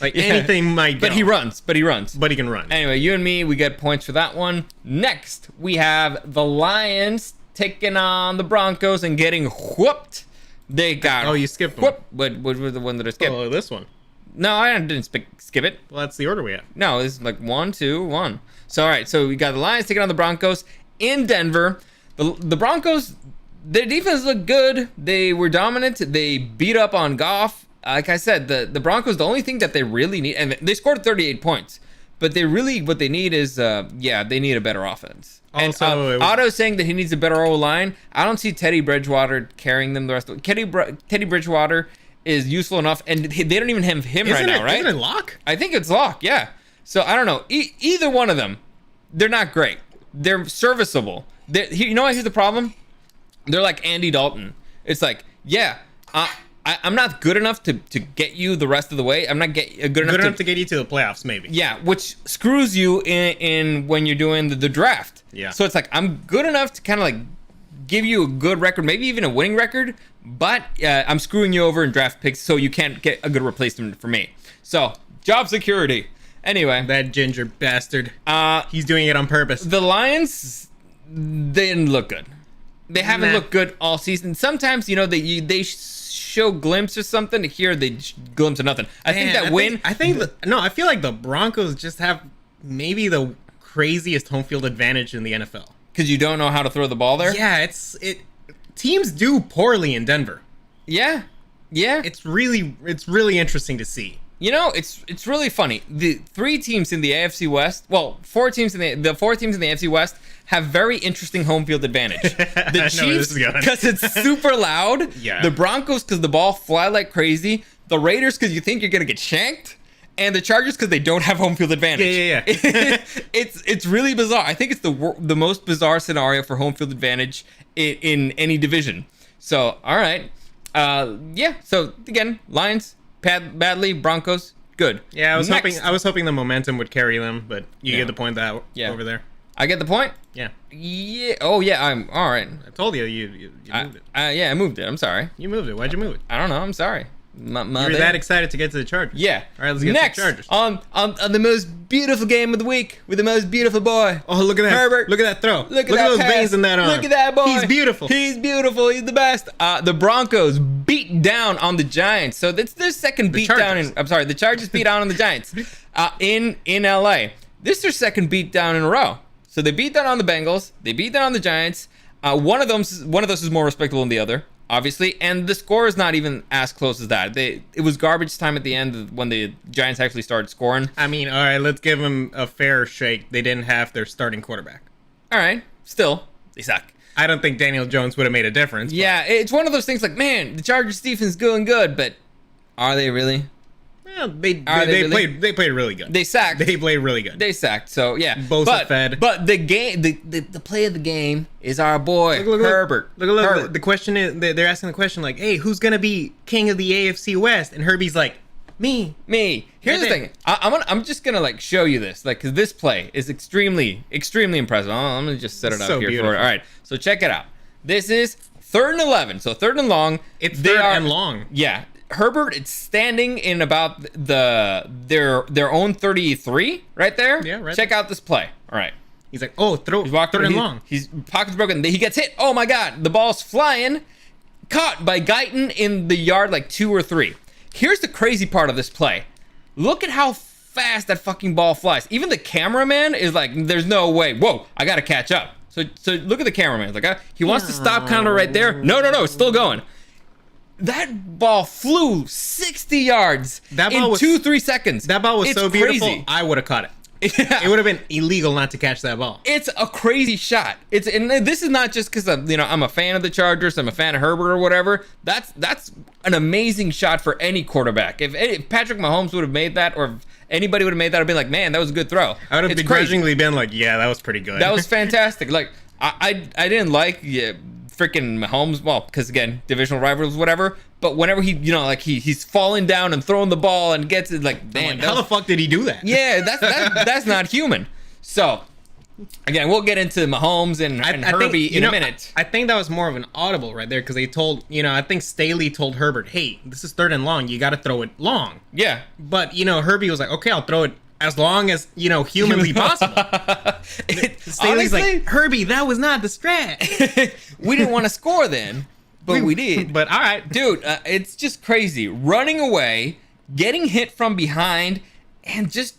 Anything might go. But he runs. But he can run. Anyway, you and me, we get points for that one. Next, we have the Lions taking on the Broncos and getting whooped. They got you skipped one. What was the one that I skipped? Oh, this one. No, I didn't skip it. Well, that's the order we have. No, it's like 1, 2, 1. So, all right. So, we got the Lions taking on the Broncos in Denver. The Broncos, their defense looked good. They were dominant. They beat up on Goff. Like I said, the Broncos, the only thing that they really need, and they scored 38 points, but what they need is, they need a better offense. Also, and Otto's saying that he needs a better O-line. I don't see Teddy Bridgewater carrying them the rest of the Teddy Bridgewater is useful enough, and they don't even have him right now, right? Isn't it Locke? I think it's Locke, yeah. So I don't know. Either one of them, they're not great. They're serviceable. You know what? Here's the problem. They're like Andy Dalton. It's like, I'm not good enough to get you the rest of the way. I'm not good enough to get you to the playoffs, maybe. Yeah, which screws you in when you're doing the draft. Yeah. So it's like, I'm good enough to kind of like give you a good record, maybe even a winning record, but I'm screwing you over in draft picks so you can't get a good replacement for me. So, job security. Anyway. That ginger bastard. He's doing it on purpose. The Lions, they didn't look good. They haven't looked good all season. Sometimes, they show glimpse or something. Here, they glimpse of nothing. I feel like the Broncos just have maybe the craziest home field advantage in the NFL. Because you don't know how to throw the ball there? Yeah, teams do poorly in Denver. Yeah. It's really interesting to see. It's really funny. The 3 teams in the AFC West, well, 4 teams in the 4 teams in the AFC West have very interesting home field advantage. The Chiefs, because it's super loud. Yeah. The Broncos, because the ball fly like crazy. The Raiders, because you think you're gonna get shanked. And the Chargers, because they don't have home field advantage. Yeah. It's really bizarre. I think it's the most bizarre scenario for home field advantage in any division. So, all right. So, again, Lions, badly. Broncos, good. Yeah, I was hoping the momentum would carry them, but you get the point that over there. I get the point? Yeah. Yeah. Oh, yeah, I'm all right. I told you you moved it. I moved it. I'm sorry. You moved it. Why'd you move it? I don't know. I'm sorry. You were that excited to get to the Chargers. Yeah. All right, let's get to the Chargers. On the most beautiful game of the week with the most beautiful boy. Oh, look at that. Herbert. Look at that throw. Look at those pass. veins in that arm. Look at that boy. He's beautiful. He's the best. The Broncos beat down on the Giants. So that's their second beat down. The Chargers beat down on the Giants in LA. This is their second beat down in a row. So they beat down on the Bengals. They beat down on the Giants. One of those is more respectable than the other, obviously, and the score is not even as close as that. It was garbage time at the end when the Giants actually started scoring. I mean, all right, let's give them a fair shake. They didn't have their starting quarterback. All right, still, they suck. I don't think Daniel Jones would have made a difference. Yeah, it's one of those things like, man, the Chargers defense is going good, but are they really? Well, they played really good. They sacked. They played really good. They sacked. So yeah, Bosa fed. But the game, the play of the game is our boy Herbert. Look. Herbert. The question is, they're asking the question like, "Hey, who's gonna be king of the AFC West?" And Herbie's like, "Me." Here's the thing. I'm just gonna like show you this, like, because this play is extremely impressive. I'm gonna just set it up here for it. All right. So check it out. This is 3rd and 11. So 3rd and long. It's third and long. Yeah. Herbert, it's standing in about their own 33 right there. Yeah, right. Check out this play. All right. He's like, oh, third and long. His pocket's broken. He gets hit. Oh my God. The ball's flying. Caught by Guyton in the yard like 2 or 3. Here's the crazy part of this play. Look at how fast that fucking ball flies. Even the cameraman is like, there's no way. Whoa, I got to catch up. So look at the cameraman. It's like, he wants to stop counter right there. No, it's still going. That ball flew 60 yards in 2-3 seconds. That ball was so beautiful, crazy. I would have caught it. Yeah. It would have been illegal not to catch that ball. It's a crazy shot. And this is not just because I'm a fan of the Chargers, I'm a fan of Herbert or whatever. That's an amazing shot for any quarterback. If Patrick Mahomes would have made that, or if anybody would have made that, I'd be like, man, that was a good throw. I would have begrudgingly been like, yeah, that was pretty good. That was fantastic. Like I didn't like freaking Mahomes, well, because again, divisional rivals, whatever. But whenever he's falling down and throwing the ball and gets it, like, damn, how the fuck did he do that? Yeah, that's not human. So, again, we'll get into Mahomes and Herbie in a minute. I think that was more of an audible right there because they told, I think Staley told Herbert, hey, this is 3rd and long. You got to throw it long. Yeah. But, Herbie was like, okay, I'll throw it as long as, humanly possible. Staley's like, Herbie, that was not the strat. We didn't want to score then. But we did. But all right. Dude, it's just crazy. Running away, getting hit from behind, and just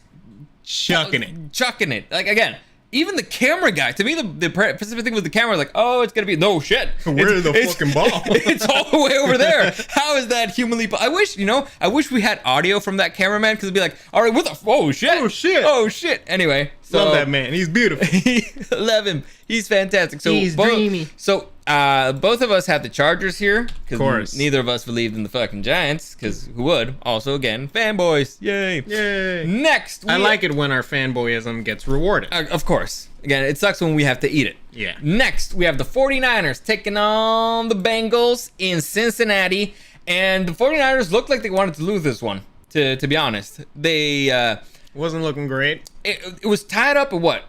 chucking it. Like, again, even the camera guy, to me, the specific thing with the camera, like, oh, it's going to be, no shit. Where's the fucking ball? It's all the way over there. How is that humanly, I wish we had audio from that cameraman, because it'd be like, all right, what the, oh shit. Anyway. So, love that man. He's beautiful. Love him. He's fantastic. So he's dreamy. So both of us have the Chargers here. Of course. Neither of us believed in the fucking Giants, because who would? Also, again, fanboys. Yay. Next. I like it when our fanboyism gets rewarded. Of course. Again, it sucks when we have to eat it. Yeah. Next, we have the 49ers taking on the Bengals in Cincinnati. And the 49ers looked like they wanted to lose this one, to be honest. They... wasn't looking great. It was tied up at what?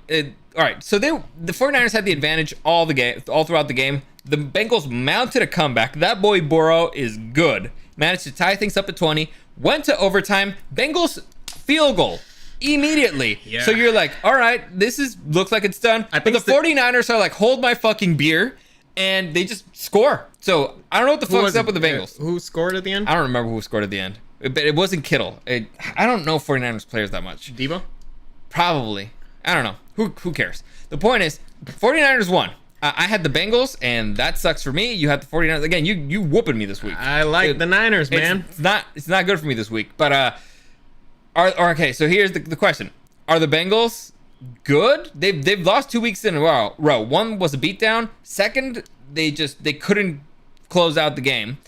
All right, so the 49ers had the advantage all throughout the game. The Bengals mounted a comeback. That boy Burrow is good. Managed to tie things up at 20. Went to overtime. Bengals field goal immediately. Yeah. So you're like, all right, looks like it's done. But the 49ers are like, hold my fucking beer, and they just score. So I don't know what the fuck's up with the Bengals. Who scored at the end? I don't remember who scored at the end. But it wasn't Kittle. I don't know 49ers players that much. Debo? Probably. I don't know. Who cares? The point is, 49ers won. I had the Bengals, and that sucks for me. You had the 49ers. Again, you whooping me this week. I like the Niners, man. It's not good for me this week. But okay, so here's the question. Are the Bengals good? They've lost 2 weeks in a row. One was a beatdown. Second, they couldn't close out the game.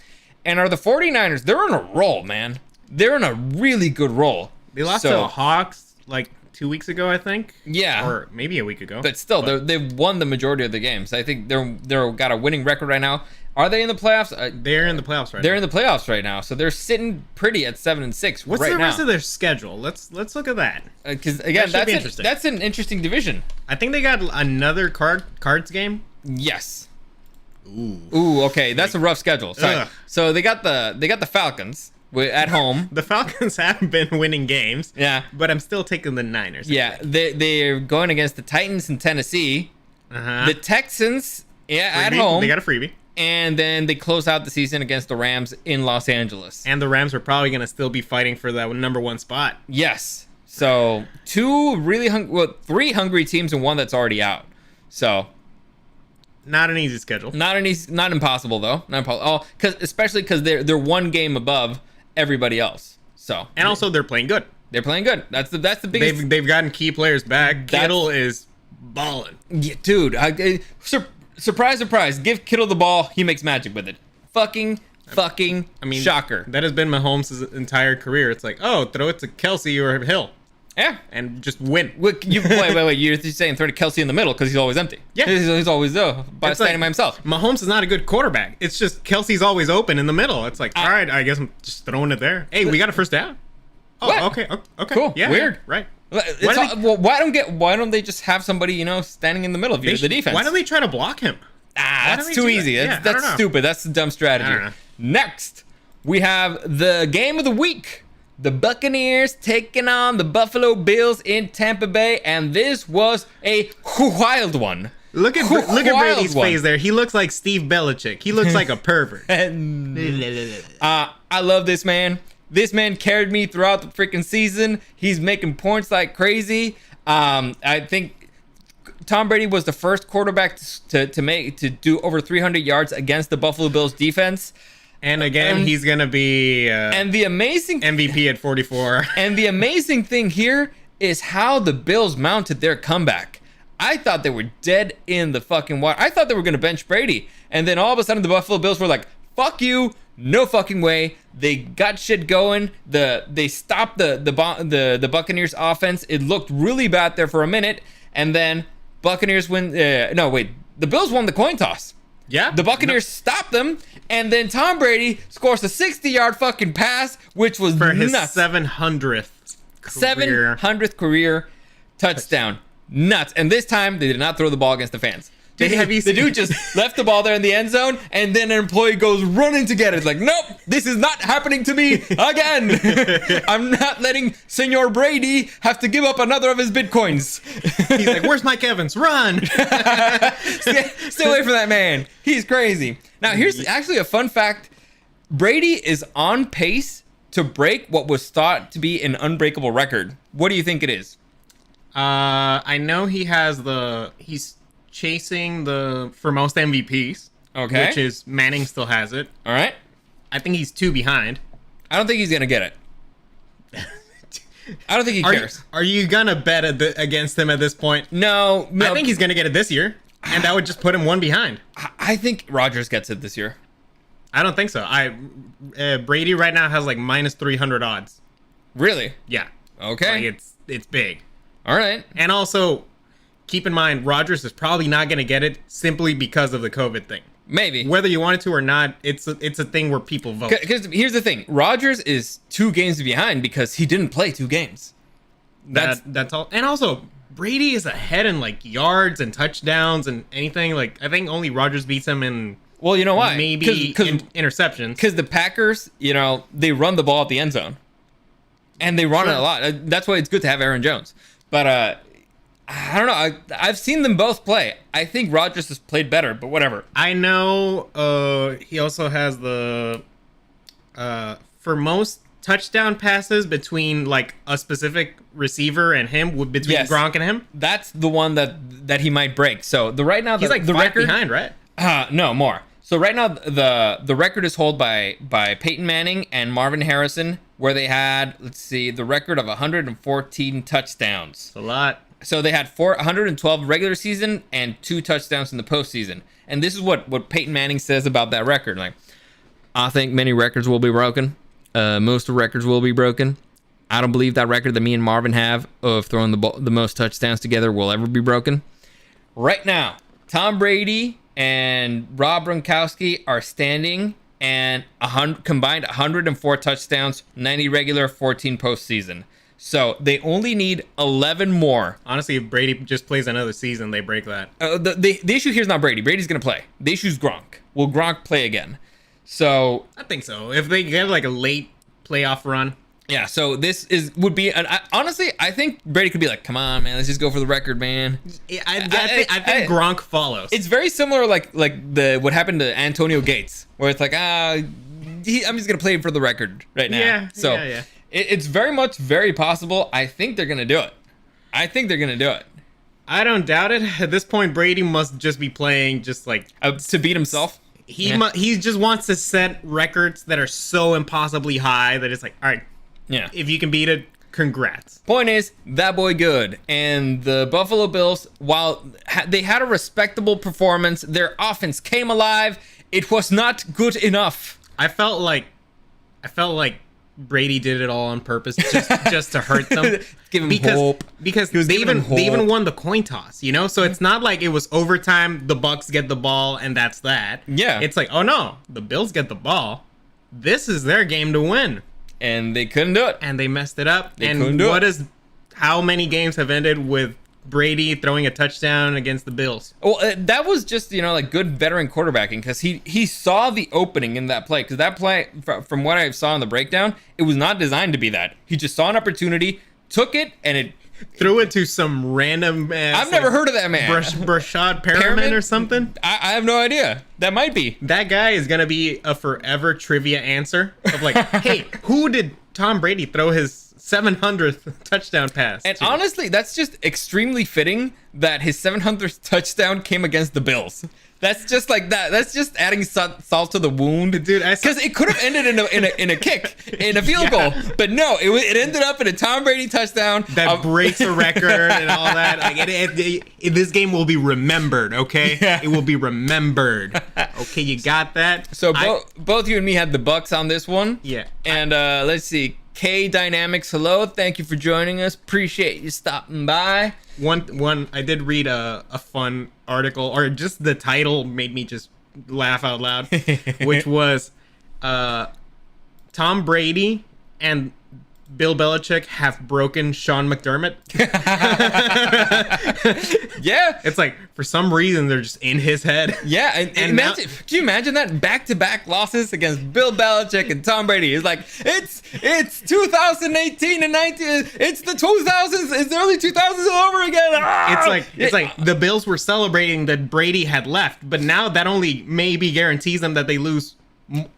And are the 49ers, they're in a roll, man. They're in a really good roll. They lost to the Hawks like 2 weeks ago, I think. Yeah. Or maybe a week ago. But still, they've won the majority of the games. I think they're got a winning record right now. Are they in the playoffs? They're in the playoffs right now. They're in the playoffs right now. So they're sitting pretty at 7-6 What's the rest of their schedule? Let's look at that. Because, again, that's an interesting division. I think they got another cards game. Yes. Ooh, okay. That's a rough schedule. Sorry. Ugh. So they got the Falcons at home. The Falcons haven't been winning games. Yeah. But I'm still taking the Niners. Yeah. They're going against the Titans in Tennessee. Uh-huh. The Texans at Freebie. home. They got a freebie. And then they close out the season against the Rams in Los Angeles. And the Rams are probably going to still be fighting for that number 1 spot. Yes. So 3 hungry teams and one that's already out. So not an easy schedule. Not impossible though. Not impossible. Oh, especially because they're one game above everybody else. So and also they're playing good. They're playing good. That's the biggest. They've gotten key players back. Kittle is balling. Yeah, dude. Surprise! Give Kittle the ball. He makes magic with it. Fucking. Shocker. That has been Mahomes' entire career. It's like, oh, throw it to Kelsey or Hill. Yeah. And just win. Wait. You're saying throw to Kelsey in the middle because he's always empty. Yeah. He's always standing by himself. Mahomes is not a good quarterback. It's just Kelsey's always open in the middle. It's like, all right, I guess I'm just throwing it there. Hey, we got a first down. Oh, what? Okay. Cool. Yeah. Weird. Right. Why don't they just have somebody, standing in the middle of the defense? Why don't they try to block him? That's too easy. That's stupid. That's a dumb strategy. Next, we have the game of the week. The Buccaneers taking on the Buffalo Bills in Tampa Bay, and this was a wild one. Look at Brady's face there. He looks like Steve Belichick. He looks like a pervert. I love this man. This man carried me throughout the freaking season. He's making points like crazy. I think Tom Brady was the first quarterback to do over 300 yards against the Buffalo Bills defense. And again, he's gonna be and the amazing MVP at 44. And the amazing thing here is how the Bills mounted their comeback. I thought they were dead in the fucking water. I thought they were going to bench Brady. And then all of a sudden the Buffalo Bills were like, fuck you. No fucking way. They got shit going. They stopped the Buccaneers offense. It looked really bad there for a minute. And then Buccaneers win. The Bills won the coin toss. Yeah. The Buccaneers stopped them. And then Tom Brady scores a 60-yard fucking pass, which was for his nuts. 700th career touchdown. Nuts. And this time they did not throw the ball against the fans. The dude just left the ball there in the end zone, and then an employee goes running to get it. It's like, nope, this is not happening to me again. I'm not letting Senor Brady have to give up another of his Bitcoins. He's like, where's Mike Evans? Run. Stay away from that man. He's crazy. Now, here's actually a fun fact. Brady is on pace to break what was thought to be an unbreakable record. What do you think it is? I know he's chasing for most MVPs. Okay. Which is Manning still has it. All right. I think he's 2 behind. I don't think he's going to get it. I don't think he cares. Are you going to bet against him at this point? No. I think he's going to get it this year. And that would just put him 1 behind. I think Rodgers gets it this year. I don't think so. Brady right now has like minus 300 odds. Really? Yeah. Okay. Like it's big. All right. And also, keep in mind, Rodgers is probably not going to get it simply because of the COVID thing. Maybe. Whether you want it to or not, it's a thing where people vote. Because here's the thing. Rodgers is 2 games behind because he didn't play 2 games. That's all. And also, Brady is ahead in like yards and touchdowns and anything. Like, I think only Rodgers beats him in... Well, you know why? Maybe interceptions. Because the Packers, they run the ball at the end zone. And they run it a lot. That's why it's good to have Aaron Jones. But I don't know. I've seen them both play. I think Rodgers has played better, but whatever. I know he also has the... for most touchdown passes between like a specific receiver and him, between Gronk and him. That's the one that he might break. So right now... He's like the 5 record behind, right? No, more. So right now, the record is held by Peyton Manning and Marvin Harrison, where they had, the record of 114 touchdowns. It's a lot. So they had 112 regular season and 2 touchdowns in the postseason. And this is what Peyton Manning says about that record. Like, I think many records will be broken. Most records will be broken. I don't believe that record that me and Marvin have of throwing the most touchdowns together will ever be broken. Right now, Tom Brady and Rob Gronkowski are standing and combined 104 touchdowns, 90 regular, 14 postseason. So they only need 11 more. Honestly, if Brady just plays another season, they break that. The issue here is not Brady. Brady's going to play. The issue is Gronk. Will Gronk play again? So I think so. If they get like a late playoff run. Yeah, so this would be honestly, I think Brady could be like, "Come on, man, let's just go for the record, man." I think Gronk follows. It's very similar, like what happened to Antonio Gates, where it's like, I'm just gonna play for the record right now. Yeah. So yeah. It's very possible. I think they're gonna do it. I don't doubt it. At this point, Brady must just be playing just like to beat himself. He just wants to set records that are so impossibly high that it's like, all right. Yeah. If you can beat it, congrats. Point is, that boy good. And the Buffalo Bills, while they had a respectable performance, their offense came alive. It was not good enough. I felt like Brady did it all on purpose just to hurt them. Give him hope. Because they even won the coin toss, So it's not like it was overtime, the Bucs get the ball, and that's that. Yeah. It's like, oh no, the Bills get the ball. This is their game to win. And they couldn't do it. And they messed it up. How many games have ended with Brady throwing a touchdown against the Bills? Well, that was just, like good veteran quarterbacking because he saw the opening in that play. Because that play, from what I saw in the breakdown, it was not designed to be that. He just saw an opportunity, took it, and it threw it to some random ass, I've never heard of that man. Brashad Perriman or something? I have no idea. That might be. That guy is going to be a forever trivia answer of like, hey, who did Tom Brady throw his 700th touchdown pass And to? Honestly, that's just extremely fitting that his 700th touchdown came against the Bills. That's just like that. That's just adding salt to the wound, dude. Because it could have ended in a kick, in a field goal, but no, it ended up in a Tom Brady touchdown that breaks a record and all that. Like this game will be remembered. Okay, it will be remembered. Okay, you got that. So both you and me had the Bucks on this one. Yeah. And let's see. K Dynamics, hello. Thank you for joining us. Appreciate you stopping by. One. I did read a fun article, or just the title made me just laugh out loud, which was Tom Brady and Bill Belichick have broken Sean McDermott. Yeah. It's like, for some reason, they're just in his head. Yeah. And imagine, can you imagine that? Back-to-back losses against Bill Belichick and Tom Brady. It's like, it's 2018 and 19. It's the 2000s. It's the early 2000s all over again. It's like the Bills were celebrating that Brady had left, but now that only maybe guarantees them that they lose an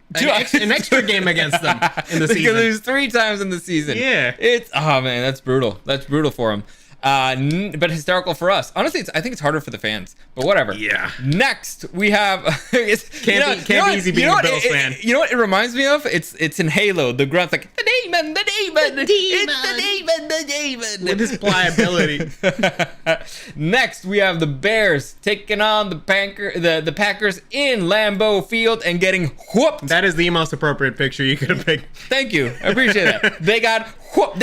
extra game against them in the season. They can lose 3 times in the season. Yeah. Oh man, that's brutal. That's brutal for them. But hysterical for us. Honestly, I think it's harder for the fans. But whatever. Yeah. Next, we have. Can't be easy being a Bills fan. You know what it reminds me of? It's in Halo. The grunt's like, the demon. It's the demon. With his pliability. Next, we have the Bears taking on the Packers in Lambeau Field and getting whooped. That is the most appropriate picture you could have picked. Thank you. I appreciate that. They got whooped.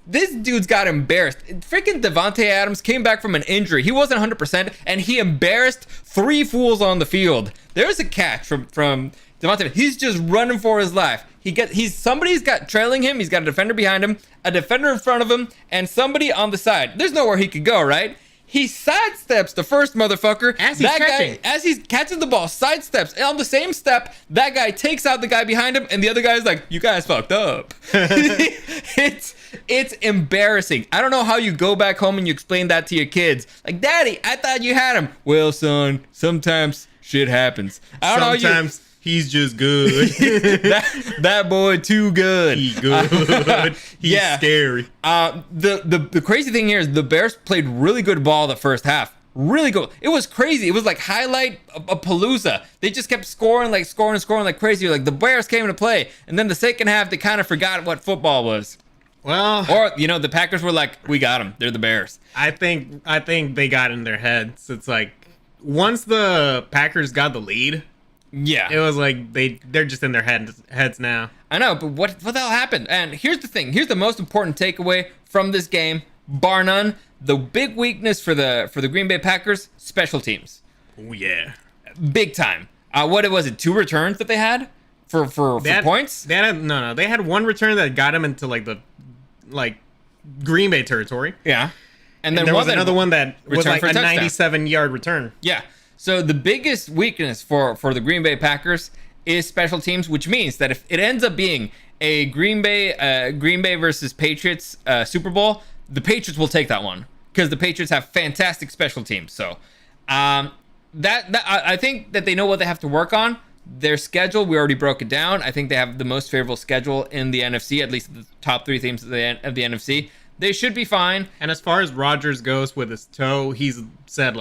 This dude's got embarrassed. Freaking Devontae Adams came back from an injury. He wasn't 100%, and he embarrassed 3 fools on the field. There's a catch from Devontae. He's just running for his life. Somebody's got trailing him. He's got a defender behind him, a defender in front of him, and somebody on the side. There's nowhere he could go, right? He sidesteps the first motherfucker. As he's catching the ball, sidesteps. And on the same step, that guy takes out the guy behind him, and the other guy's like, you guys fucked up. It's embarrassing. I don't know how you go back home and you explain that to your kids. Like, Daddy, I thought you had him. Well, son, sometimes shit happens. Sometimes he's just good. that boy too good. He good. He's scary. The crazy thing here is the Bears played really good ball the first half. Really good. It was crazy. It was like highlight a palooza. They just kept scoring like crazy. Like the Bears came into play, and then the second half they kind of forgot what football was. Well, or the Packers were like, we got them. They're the Bears. I think they got in their heads. It's like once the Packers got the lead. Yeah, it was like they're just in their heads now. I know, but what the hell happened? And here's the thing. Here's the most important takeaway from this game, bar none. The big weakness for the Green Bay Packers, special teams. Oh yeah, big time. What was it? 2 returns that they had for points? They had 1 return that got them into the Green Bay territory. Yeah, and then there was another one that was like a 97-yard return. Yeah. So the biggest weakness for the Green Bay Packers is special teams, which means that if it ends up being a Green Bay versus Patriots Super Bowl, the Patriots will take that one because the Patriots have fantastic special teams. So I think that they know what they have to work on. Their schedule, we already broke it down. I think they have the most favorable schedule in the NFC, at least the top 3 teams of the NFC. They should be fine. And as far as Rodgers goes with his toe, he's said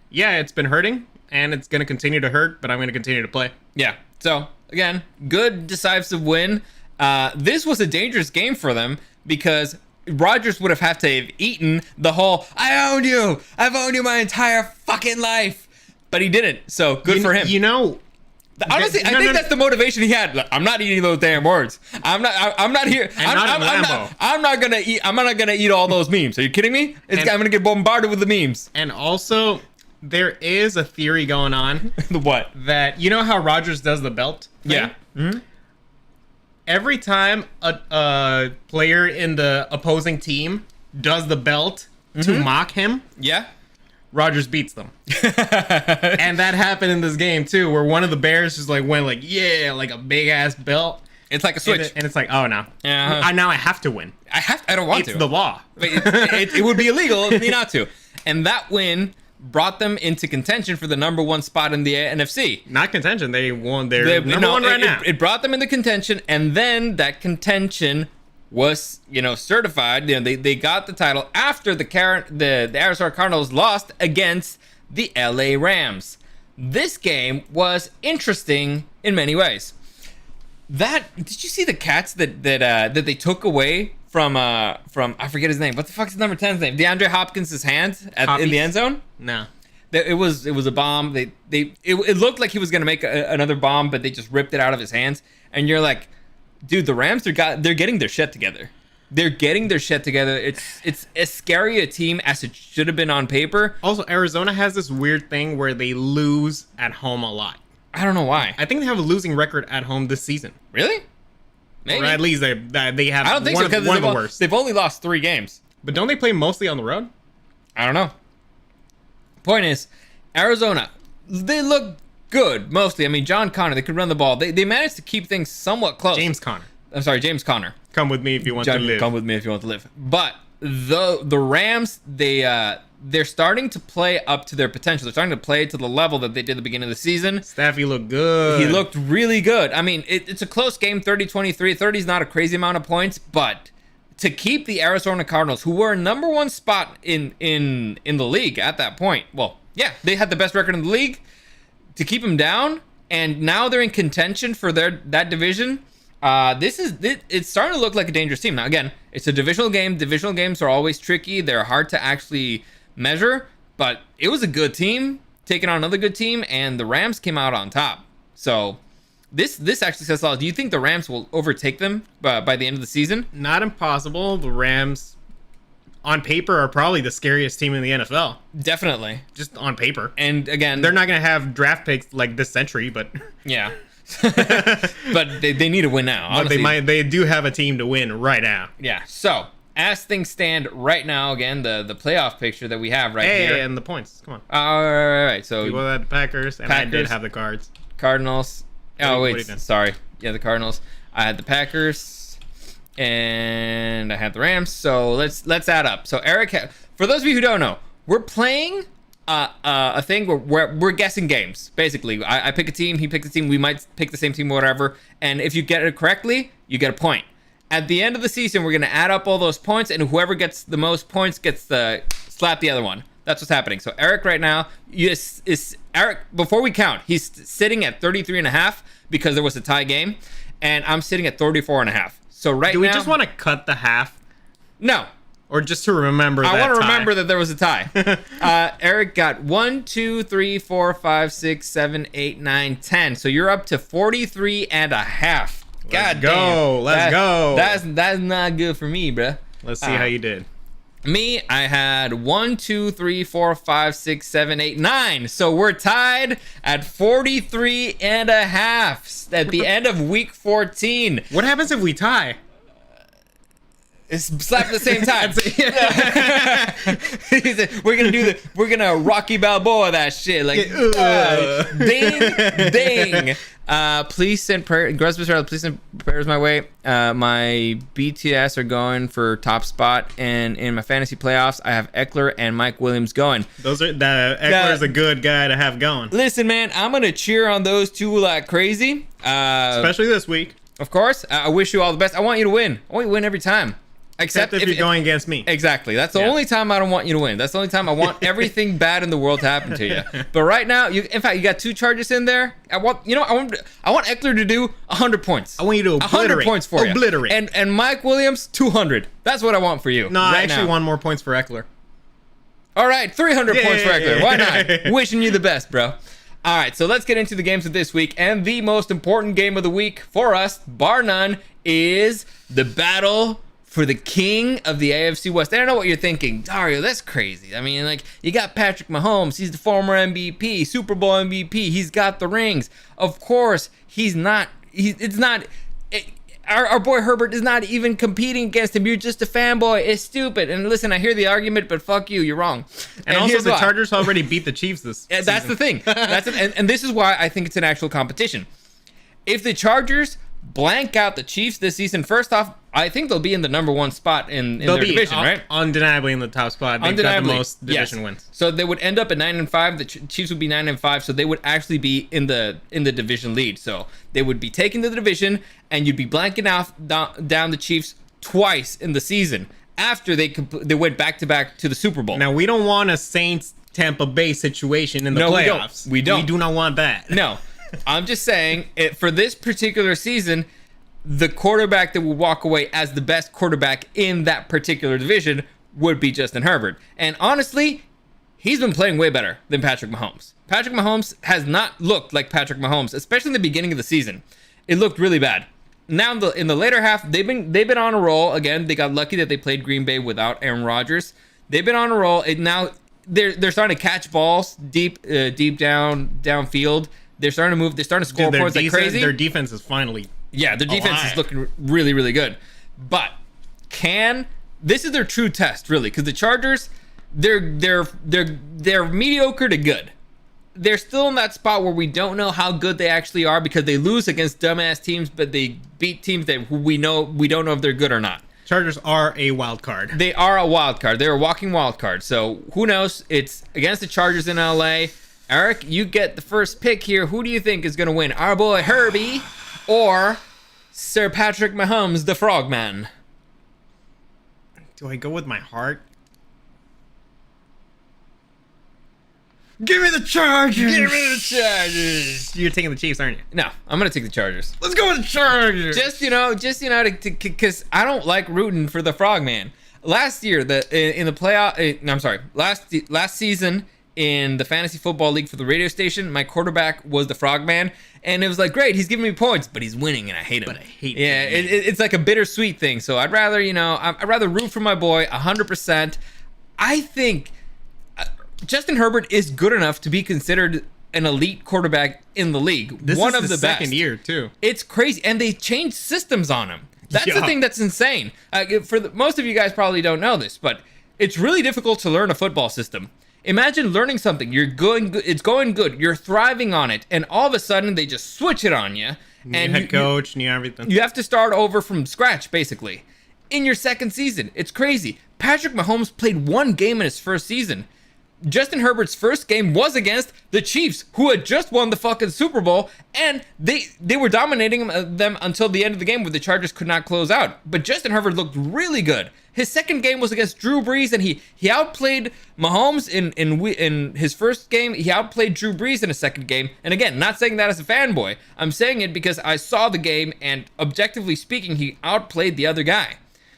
yeah, it's been hurting and it's going to continue to hurt, but I'm going to continue to play. Yeah. So again, good decisive win. This was a dangerous game for them because Rodgers would have had to have eaten the whole, I've owned you my entire fucking life, but he didn't. So good for him. Honestly, I think that's the motivation he had. Like, I'm not eating those damn words. I'm not here. I'm not gonna eat. I'm not gonna eat all those memes. Are you kidding me? I'm gonna get bombarded with the memes. And also, there is a theory going on. The what? That how Rodgers does the belt thing? Yeah. Mm-hmm. Every time a player in the opposing team does the belt to mock him, Rodgers beats them. And that happened in this game too, where one of the Bears just went like a big ass belt. It's like a switch. And it's like, oh no. Now I have to win. I don't want to. It's the law. It would be illegal of me not to. And that win brought them into contention for the number 1 spot in the NFC. Not contention. They won. They're number 1 right now. It brought them into contention, and then that contention was certified. They got the title after the Arizona Cardinals lost against the LA Rams. This game was interesting in many ways. Did you see the cats that they took away from I forget his name. What the fuck's number 10's name? DeAndre Hopkins' hand in the end zone? No. It was a bomb. It looked like he was gonna make another bomb, but they just ripped it out of his hands. And you're like, dude, the Rams they're getting their shit together. They're getting their shit together. It's as scary a team as it should have been on paper. Also, Arizona has this weird thing where they lose at home a lot. I don't know why. I think they have a losing record at home this season. Really? Maybe. Or at least they have I don't think one, so, because one of the worst. They've only lost 3 games. But don't they play mostly on the road? I don't know. Point is, Arizona, they look good mostly. I mean, John Connor, they could run the ball. They managed to keep things somewhat close. James Conner. I'm sorry, James Conner. Come with me if you want to live. Come with me if you want to live. But the Rams, they're starting to play up to their potential. They're starting to play to the level that they did at the beginning of the season. Staffy looked good. He looked really good. I mean, it's a close game, 30-23. 30 is not a crazy amount of points, but to keep the Arizona Cardinals, who were number 1 spot in the league at that point, well, yeah, they had the best record in the league, to keep them down, and now they're in contention for that division. It's starting to look like a dangerous team. Now, again, it's a divisional game. Divisional games are always tricky. They're hard to actually measure, but it was a good team taking on another good team, and the Rams came out on top. So this actually says a lot. Do you think the Rams will overtake them by the end of the season? Not impossible. The Rams, on paper, are probably the scariest team in the NFL. Definitely. Just on paper. And again, they're not going to have draft picks like this century, but yeah. But they need to win now. Honestly. But they do have a team to win right now. Yeah. So as things stand right now, again, the playoff picture that we have here. And the points. Come on. All right. So people had the Packers, and I did have the Cards. Cardinals. Oh, wait. What Sorry. Yeah, the Cardinals. I had the Packers, and I had the Rams. So let's add up. So Eric, for those of you who don't know, we're playing a thing where we're guessing games. Basically, I pick a team, he picks a team. We might pick the same team, whatever. And if you get it correctly, you get a point. At the end of the season, we're gonna add up all those points, and whoever gets the most points gets the slap the other one. That's what's happening. So Eric right now is Eric. Before we count, he's sitting at 33.5 because there was a tie game, and I'm sitting at 34.5. So right now, do we just want to cut the half? No. Or just to remember that I want to tie? remember that there was a tie. Eric got 1, 2, 3, 4, 5, 6, 7, 8, 9, 10. So you're up to 43.5. God damn. Let's go. That's not good for me, bruh. Let's see how you did. Me, I had 1, 2, 3, 4, 5, 6, 7, 8, 9. So we're tied at 43.5 at the end of week 14. What happens if we tie? It's slap at the same time. We're gonna Rocky Balboa that shit. Like, ding. Please send prayers. Please send prayers my way. My BTS are going for top spot, and in my fantasy playoffs, I have Eckler and Mike Williams going. Eckler is a good guy to have going. Listen, man, I'm gonna cheer on those two like crazy. Especially this week. Of course. I wish you all the best. I want you to win. I want you to win every time. Except if you're going against me. Exactly. That's the only time I don't want you to win. That's the only time I want everything bad in the world to happen to you. But right now, in fact, you got 2 charges in there. I want Eckler to do 100 points. I want you to obliterate. 100 points for you. Obliterate. And Mike Williams 200. That's what I want for you. No, right I actually now. want more points for Eckler. All right, 300 points for Eckler. Why not? Wishing you the best, bro. All right, so let's get into the games of this week. And the most important game of the week for us, bar none, is the battle for the king of the AFC West. And I know what you're thinking, Dario, that's crazy. I mean, like, you got Patrick Mahomes. He's the former MVP, Super Bowl MVP. He's got the rings. Of course, he's not. Our boy Herbert is not even competing against him. You're just a fanboy. It's stupid. And listen, I hear the argument, but fuck you. You're wrong. And also, the Chargers already beat the Chiefs this season. That's the thing. And this is why I think it's an actual competition. If the Chargers blank out the Chiefs this season, first off, I think they'll be in the number 1 spot in their division, right? Undeniably in the top spot. They've got the most division wins. So they would end up at 9-5. The Chiefs would be 9-5. So they would actually be in the division lead. So they would be taking the division, and you'd be blanking out down the Chiefs twice in the season after they went back to back to the Super Bowl. Now we don't want a Saints Tampa Bay situation in the No, playoffs. we don't. We do not want that. No, I'm just saying for this particular season, the quarterback that will walk away as the best quarterback in that particular division would be Justin Herbert. And honestly, he's been playing way better than Patrick Mahomes. Patrick Mahomes has not looked like Patrick Mahomes, especially in the beginning of the season. It looked really bad. Now in the later half, they've been on a roll. Again, they got lucky that they played Green Bay without Aaron Rodgers. They've been on a roll. Now they're starting to catch balls deep downfield. They're starting to move. They're starting to score points like crazy. Their defense is finally their defense is looking really, really good. But this is their true test, really, because the Chargers, they're mediocre to good. They're still in that spot where we don't know how good they actually are because they lose against dumbass teams, but they beat teams that we don't know if they're good or not. Chargers are a wild card. They are a wild card. They're a walking wild card. So who knows? It's against the Chargers in LA. Eric, you get the first pick here. Who do you think is going to win? Our boy Herbie or Sir Patrick Mahomes, the Frogman? Do I go with my heart? Give me the Chargers! Give me the Chargers! You're taking the Chiefs, aren't you? No, I'm going to take the Chargers. Let's go with the Chargers! Just because I don't like rooting for the Frogman. Last year, in the playoff, last season in the Fantasy Football League for the radio station, my quarterback was the Frogman, and it was like, great, he's giving me points, but he's winning, and I hate him. But I hate Yeah, it's like a bittersweet thing. So I'd rather root for my boy 100%. I think Justin Herbert is good enough to be considered an elite quarterback in the league. This One is of the second best. year too. It's crazy, and they changed systems on him. That's the Yeah. thing that's insane. Most of you guys probably don't know this, but it's really difficult to learn a football system. Imagine learning something. It's going good. You're thriving on it, and all of a sudden they just switch it on you. New And head coach, new everything. you have to start over from scratch, basically, in your second season. It's crazy. Patrick Mahomes played one game in his first season. Justin Herbert's first game was against the Chiefs, who had just won the fucking Super Bowl, and they were dominating them until the end of the game where the Chargers could not close out. But Justin Herbert looked really good. His second game was against Drew Brees, and he outplayed Mahomes in his first game. He outplayed Drew Brees in his second game. And again, not saying that as a fanboy. I'm saying it because I saw the game, and objectively speaking, he outplayed the other guy.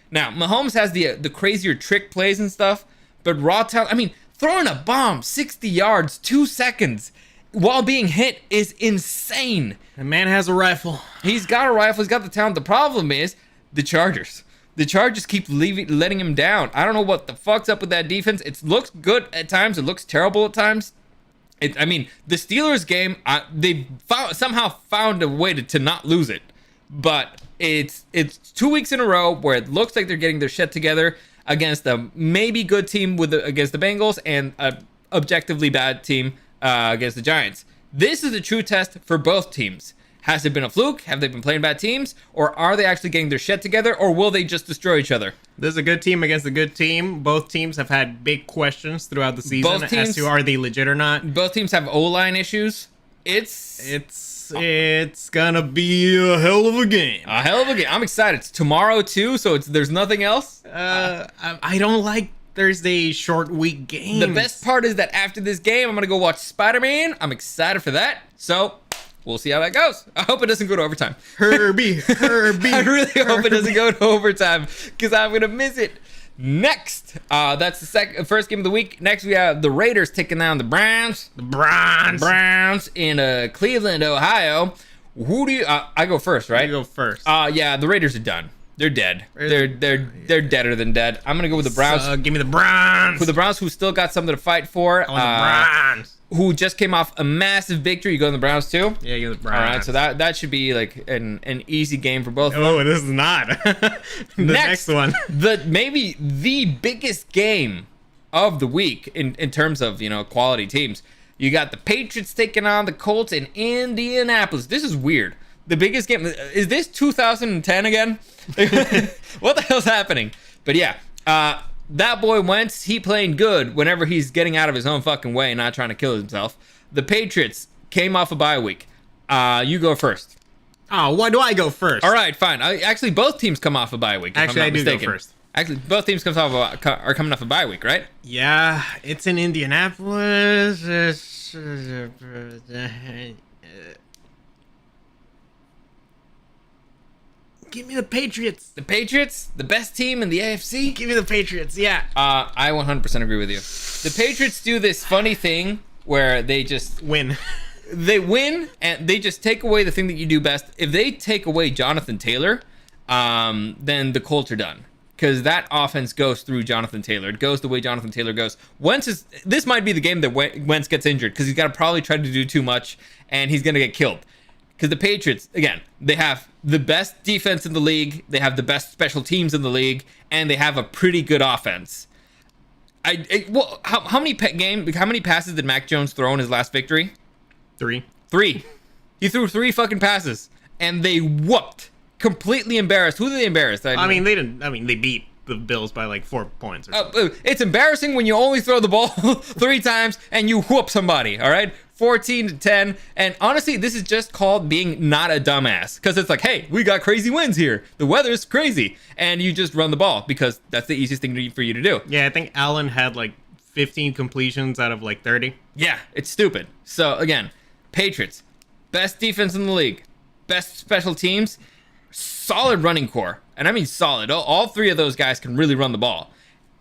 Now, Mahomes has the crazier trick plays and stuff, but raw talent, I mean, throwing a bomb 60 yards, 2 seconds while being hit is insane. The man has a rifle. He's got a rifle. He's got the talent. The problem is the Chargers. The Chargers keep letting him down. I don't know what the fuck's up with that defense. It looks good at times. It looks terrible at times. The Steelers game, they somehow found a way to not lose it. But it's 2 weeks in a row where it looks like they're getting their shit together against a maybe good team against the Bengals and a objectively bad team against the Giants. This is a true test for both teams. Has it been a fluke? Have they been playing bad teams? Or are they actually getting their shit together? Or will they just destroy each other? This is a good team against a good team. Both teams have had big questions throughout the season as to are they legit or not. Both teams have O-line issues. It's gonna be a hell of a game. A hell of a game. I'm excited. It's tomorrow too, so there's nothing else. I don't like Thursday short week games. The best part is that after this game, I'm gonna go watch Spider-Man. I'm excited for that. So we'll see how that goes. I hope it doesn't go to overtime. Herbie. I really hope it doesn't go to overtime because I'm gonna miss it. Next, that's the first game of the week. Next, we have the Raiders taking down the Browns. The Browns In Cleveland, Ohio. Who do you? I go first, right? You go first. Yeah, the Raiders are done. They're dead. They're deader than dead. I'm gonna go with the Browns. Give me the Browns. With the Browns, who still got something to fight for. I want the Browns. Who just came off a massive victory. You go in the Browns too? Yeah, you go the Browns. All right, so that should be like an easy game for both of them. Oh, this is not. the next one. Maybe the biggest game of the week in terms of, quality teams. You got the Patriots taking on the Colts in Indianapolis. This is weird. The biggest game. Is this 2010 again? What the hell's happening? But yeah, that boy Wentz, he playing good whenever he's getting out of his own fucking way and not trying to kill himself. The Patriots came off a bye week. You go first. Oh, why do I go first? All right, fine. Actually, both teams come off a bye week. Actually, I do go first. Actually, both teams are coming off a bye week, right? Yeah, it's in Indianapolis. Give me the Patriots. The Patriots, the best team in the AFC. Give me the Patriots. Yeah. I 100% agree with you. The Patriots do this funny thing where they just Win. they win and they just take away the thing that you do best. If they take away Jonathan Taylor, then the Colts are done. Because that offense goes through Jonathan Taylor. It goes the way Jonathan Taylor goes. This might be the game that Wentz gets injured because he's got to probably try to do too much and he's going to get killed. Because the Patriots, again, they have the best defense in the league, they have the best special teams in the league, and they have a pretty good offense. How many passes did Mac Jones throw in his last victory? 3. He threw 3 fucking passes, and they whooped. Completely embarrassed. Who did they embarrass? They didn't. I mean, they beat the Bills by like 4 points. Or something. It's embarrassing when you only throw the ball 3 times and you whoop somebody. All right, 14-10. And honestly, this is just called being not a dumbass because it's like, hey, we got crazy winds here. The weather's crazy, and you just run the ball because that's the easiest thing for you to do. Yeah, I think Allen had like 15 completions out of like 30. Yeah, it's stupid. So again, Patriots, best defense in the league, best special teams. Solid running core, and I mean solid. All 3 of those guys can really run the ball,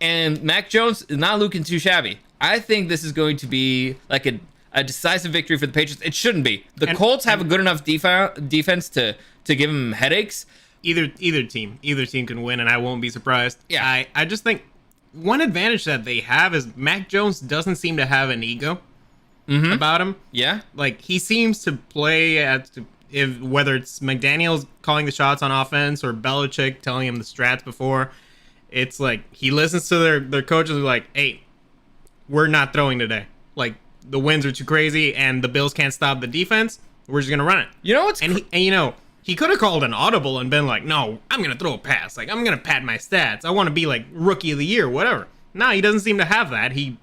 and Mac Jones is not looking too shabby. I think this is going to be like a decisive victory for the Patriots. It shouldn't be. The Colts have a good enough defense to give them headaches. Either team can win, and I won't be surprised. Yeah, I just think one advantage that they have is Mac Jones doesn't seem to have an ego about him. Yeah, like he seems to play at. Whether it's McDaniels calling the shots on offense or Belichick telling him the strats before, it's like he listens to their coaches are like, hey, we're not throwing today. Like the winds are too crazy and the Bills can't stop the defense. We're just gonna run it. You know what's he could have called an audible and been like, no, I'm gonna throw a pass. Like I'm gonna pad my stats. I want to be like rookie of the year, whatever. No, he doesn't seem to have that. He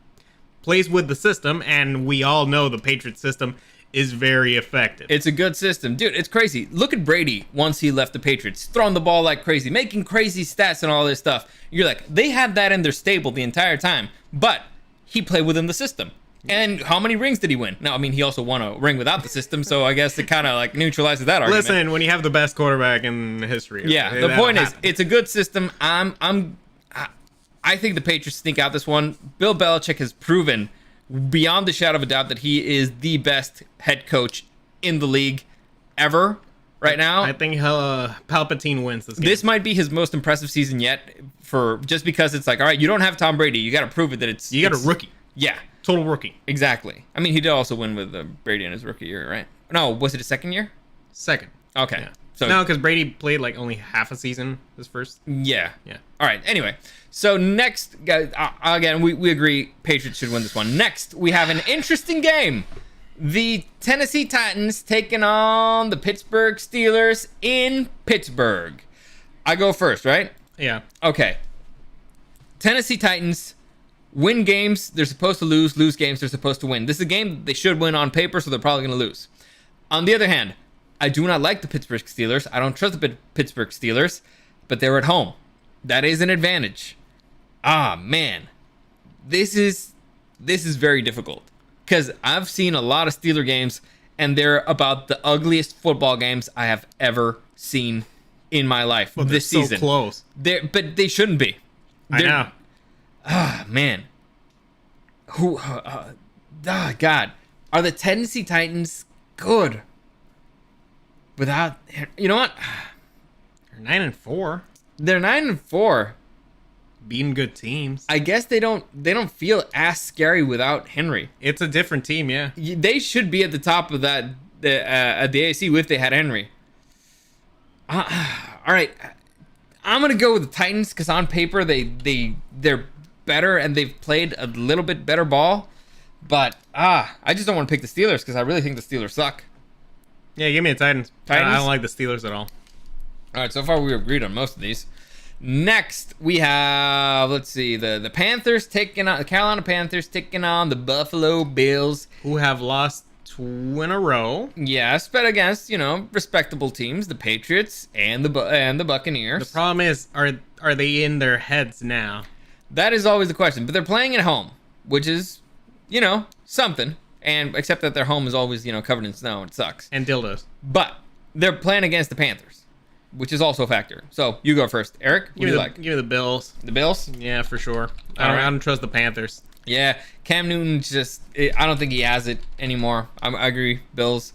plays with the system, and we all know the Patriots system is very effective. It's a good system. Dude, it's crazy. Look at Brady once he left the Patriots. Throwing the ball like crazy, making crazy stats and all this stuff. You're like, they had that in their stable the entire time, but he played within the system. And how many rings did he win? No, I mean, he also won a ring without the system, so I guess it kind of like neutralizes that argument. Listen, when you have the best quarterback in history. Yeah, the point is, it's a good system. I think the Patriots sneak out this one. Bill Belichick has proven beyond the shadow of a doubt that he is the best head coach in the league ever right now. I think Palpatine wins this game. This might be his most impressive season yet, just because it's like, all right, you don't have Tom Brady. You got to prove it that it's... You got a rookie. Yeah. Total rookie. Exactly. I mean, he did also win with Brady in his rookie year, right? No, was it his second year? Second. Okay. Yeah. So no, because Brady played like only half a season his first. Yeah. Yeah. All right. Anyway, so next, guys, again, we agree Patriots should win this one. Next, we have an interesting game. The Tennessee Titans taking on the Pittsburgh Steelers in Pittsburgh. I go first, right? Yeah. Okay. Tennessee Titans win games they're supposed to lose games they're supposed to win. This is a game they should win on paper, so they're probably going to lose. On the other hand, I do not like the Pittsburgh Steelers. I don't trust the Pittsburgh Steelers, but they're at home. That is an advantage. Ah, man. This is very difficult because I've seen a lot of Steeler games, and they're about the ugliest football games I have ever seen in my life this season. So close. But they shouldn't be. I know. Ah, man. God. Are the Tennessee Titans good? Without, you know what? They're 9-4. They're 9-4. Beating good teams. I guess they don't feel as scary without Henry. It's a different team, yeah. They should be at the top of that at the AFC if they had Henry. All right, I'm gonna go with the Titans because on paper they're better and they've played a little bit better ball. But I just don't want to pick the Steelers because I really think the Steelers suck. Yeah, give me the Titans. Titans? I don't like the Steelers at all. All right, so far we agreed on most of these. Next, we have, let's see, the Panthers taking on the Carolina Panthers taking on the Buffalo Bills. Who have lost 2 in a row. Yes, but against, respectable teams, the Patriots and the Buccaneers. The problem is, are they in their heads now? That is always the question. But they're playing at home, which is, something. And except that their home is always, covered in snow. It sucks. And dildos. But they're playing against the Panthers, which is also a factor. So you go first, Eric. What do you like? Give me the Bills. The Bills? Yeah, for sure. All right. I don't trust the Panthers. Yeah, Cam Newton I don't think he has it anymore. I agree, Bills.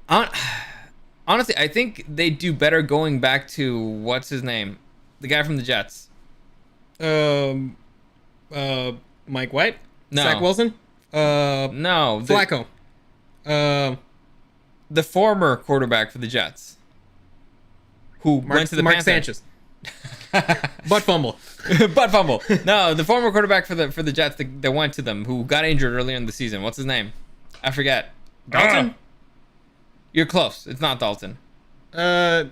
Honestly, I think they do better going back to, what's his name? The guy from the Jets. Mike White? No. Zach Wilson? No. Flacco. The former quarterback for the Jets. Who went to the Mark Panthers. Sanchez. Butt fumble. Butt fumble. No, the former quarterback for the Jets that went to them, who got injured earlier in the season. What's his name? I forget. Dalton? You're close. It's not Dalton. I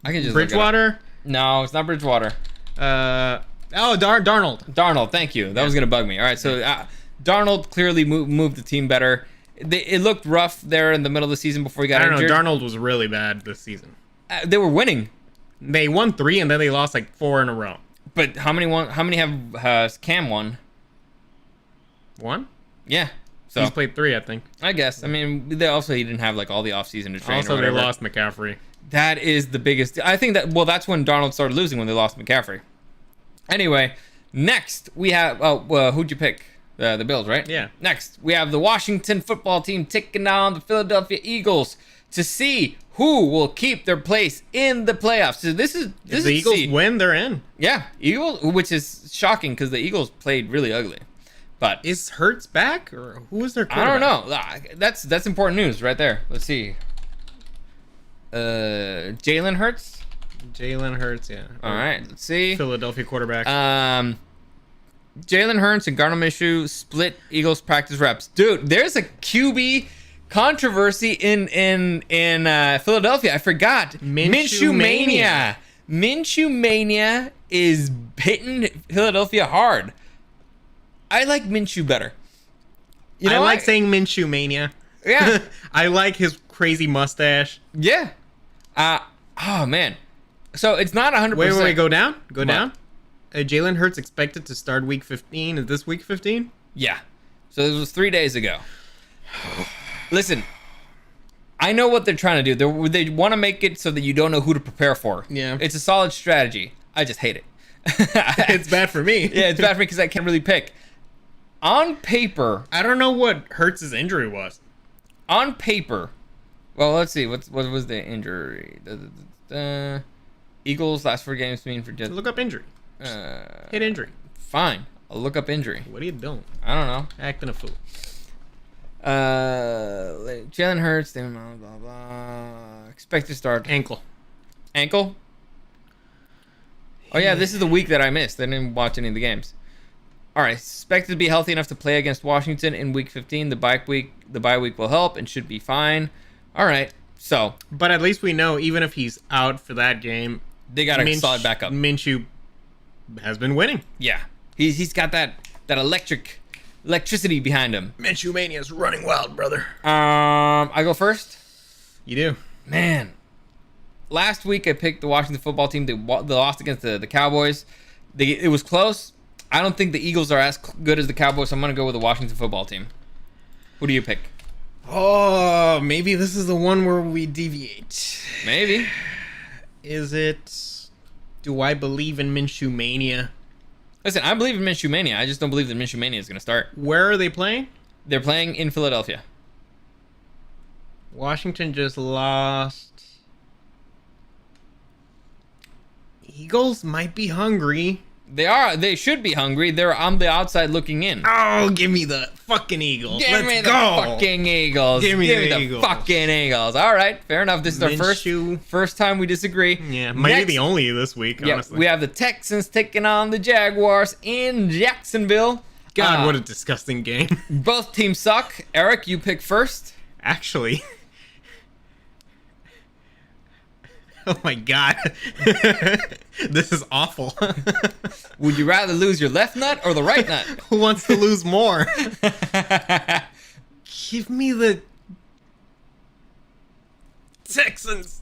can just Bridgewater? No, it's not Bridgewater. Darnold. Darnold, thank you. That was gonna bug me. All right, so Darnold clearly moved the team better. It looked rough there in the middle of the season before he got injured. Darnold was really bad this season. They were winning. They won 3 and then they lost like 4 in a row. But how many has Cam won? 1? Yeah. So He's played 3, I think. I guess. I mean, he didn't have like all the offseason to train. Also, they lost McCaffrey. That is the biggest. I think that's when Darnold started losing, when they lost McCaffrey. Anyway, next we have. Who'd you pick? The Bills, right? Yeah. Next, we have the Washington football team taking down the Philadelphia Eagles to see who will keep their place in the playoffs. So this is If the Eagles win, they're in. Yeah, Eagles, which is shocking because the Eagles played really ugly. But is Hurts back, or who is their quarterback? I don't know. That's important news right there. Let's see. Jalen Hurts. Jalen Hurts, yeah. All right, let's see. Philadelphia quarterback. Jalen Hurts and Gardner Minshew split Eagles practice reps. Dude, there's a QB controversy in Philadelphia. I forgot. Minshew Mania. Minshew Mania is hitting Philadelphia hard. I like Minshew better. I like saying Minshew Mania. Yeah. I like his crazy mustache. Yeah. Oh man. So it's not 100%. Wait, go down. Go down. Jalen Hurts expected to start week 15. Is this week 15? Yeah. So this was 3 days ago. Listen, I know what they're trying to do. They want to make it so that you don't know who to prepare for. Yeah. It's a solid strategy. I just hate it. It's bad for me. Yeah, it's bad for me because I can't really pick. On paper, I don't know what Hurts' injury was. On paper, well, let's see. What was the injury? Eagles last 4 games mean for just look up injury. Hit injury. Fine, I'll look up injury. What are you doing? I don't know. Acting a fool. Jalen Hurts. Blah, blah, blah. Expect to start. Ankle. Oh yeah, this is the week that I missed. I didn't watch any of the games. All right, expected to be healthy enough to play against Washington in Week 15. The bye week will help and should be fine. All right, so. But at least we know, even if he's out for that game, they got a solid backup. Minshew has been winning. Yeah, he's got that electricity behind him. Minshew Mania is running wild, brother. I go first. You do, man. Last week I picked the Washington football team. They lost against the Cowboys. It was close. I don't think the Eagles are as good as the Cowboys, so I'm going to go with the Washington football team. Who do you pick? Oh, maybe this is the one where we deviate. Maybe. Is it... Do I believe in Minshew Mania? Listen, I believe in Minshew Mania. I just don't believe that Minshew Mania is going to start. Where are they playing? They're playing in Philadelphia. Washington just lost. Eagles might be hungry. They should be hungry. They're on the outside looking in. Oh, give me the fucking Eagles. Give me the fucking Eagles. Give me the Eagles. Fucking Eagles. All right, fair enough. This is our first time we disagree. Yeah, maybe the only this week, honestly. We have the Texans taking on the Jaguars in Jacksonville. God, what a disgusting game. Both teams suck. Eric, you pick first. Actually, Oh my god. This is awful. Would you rather lose your left nut or the right nut? Who wants to lose more? Give me the Texans.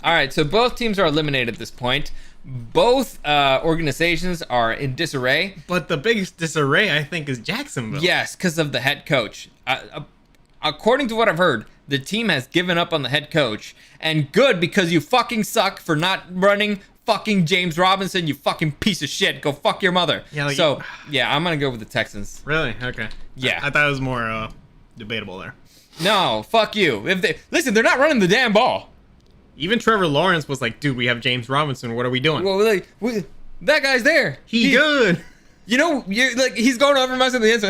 All right, so both teams are eliminated at this point. Both organizations are in disarray. But the biggest disarray, I think, is Jacksonville. Yes, because of the head coach. According to what I've heard, the team has given up on the head coach. And good, because you fucking suck for not running fucking James Robinson, you fucking piece of shit. Go fuck your mother. Yeah, yeah, I'm going to go with the Texans. Really? Okay. Yeah. I thought it was more debatable there. No, fuck you. Listen, they're not running the damn ball. Even Trevor Lawrence was like, dude, we have James Robinson. What are we doing? Well, that guy's there. He good. You know, he's going over most of the end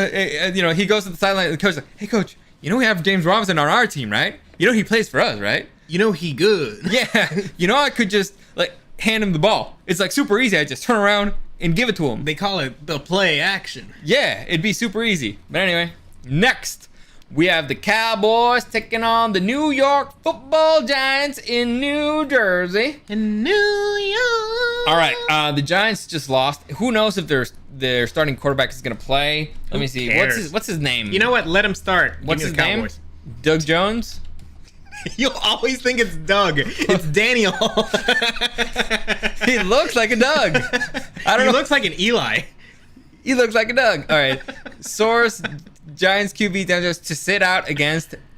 zone. He goes to the sideline. The coach like, hey, coach, we have James Robinson on our team, right? He plays for us, right? He good. Yeah. I could just, hand him the ball. It's, super easy. I just turn around and give it to him. They call it the play action. Yeah, it'd be super easy. But anyway, next, we have the Cowboys taking on the New York Football Giants in New Jersey. In New York. All right, the Giants just lost. Who knows if their starting quarterback is going to play? Let me see. Cares? What's his name? You know what? Let him start. What's his name? Doug Jones? You'll always think it's Doug. It's Daniel. He looks like a Doug. He looks like an Eli. He looks like a Doug. All right. Source, Giants QB down just to sit out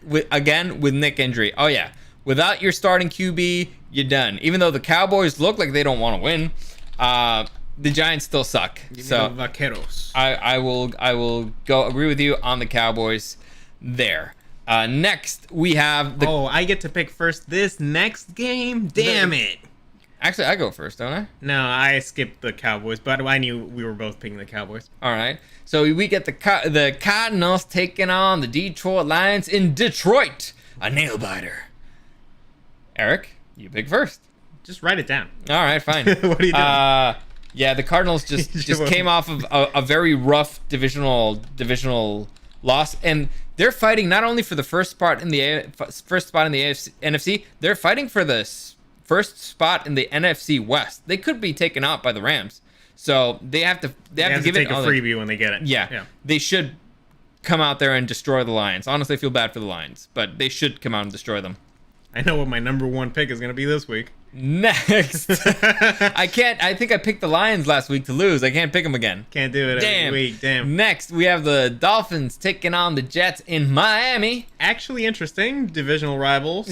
with neck injury. Oh, yeah. Without your starting QB, you're done. Even though the Cowboys look like they don't want to win, the Giants still suck. So Vaqueros. I will go agree with you on the Cowboys there. Next, we have I get to pick first this next game? Damn it. Actually, I go first, don't I? No, I skipped the Cowboys, but I knew we were both picking the Cowboys. All right. So we get the Cardinals taking on the Detroit Lions in Detroit. A nail-biter. Eric, you pick first. Just write it down. All right, fine. What are you doing? Yeah, the Cardinals just came off of a very rough divisional loss, and they're fighting not only for the first spot in the AFC, NFC, they're fighting for the first spot in the NFC West. They could be taken out by the Rams, so they have to give take it a freebie when they get it. Yeah, they should come out there and destroy the Lions. Honestly, I feel bad for the Lions, but they should come out and destroy them. I know what my number one pick is going to be this week. Next. I think I picked the Lions last week to lose. I can't pick them again. Can't do it every week. Damn. Next, we have the Dolphins taking on the Jets in Miami. Actually interesting. Divisional rivals.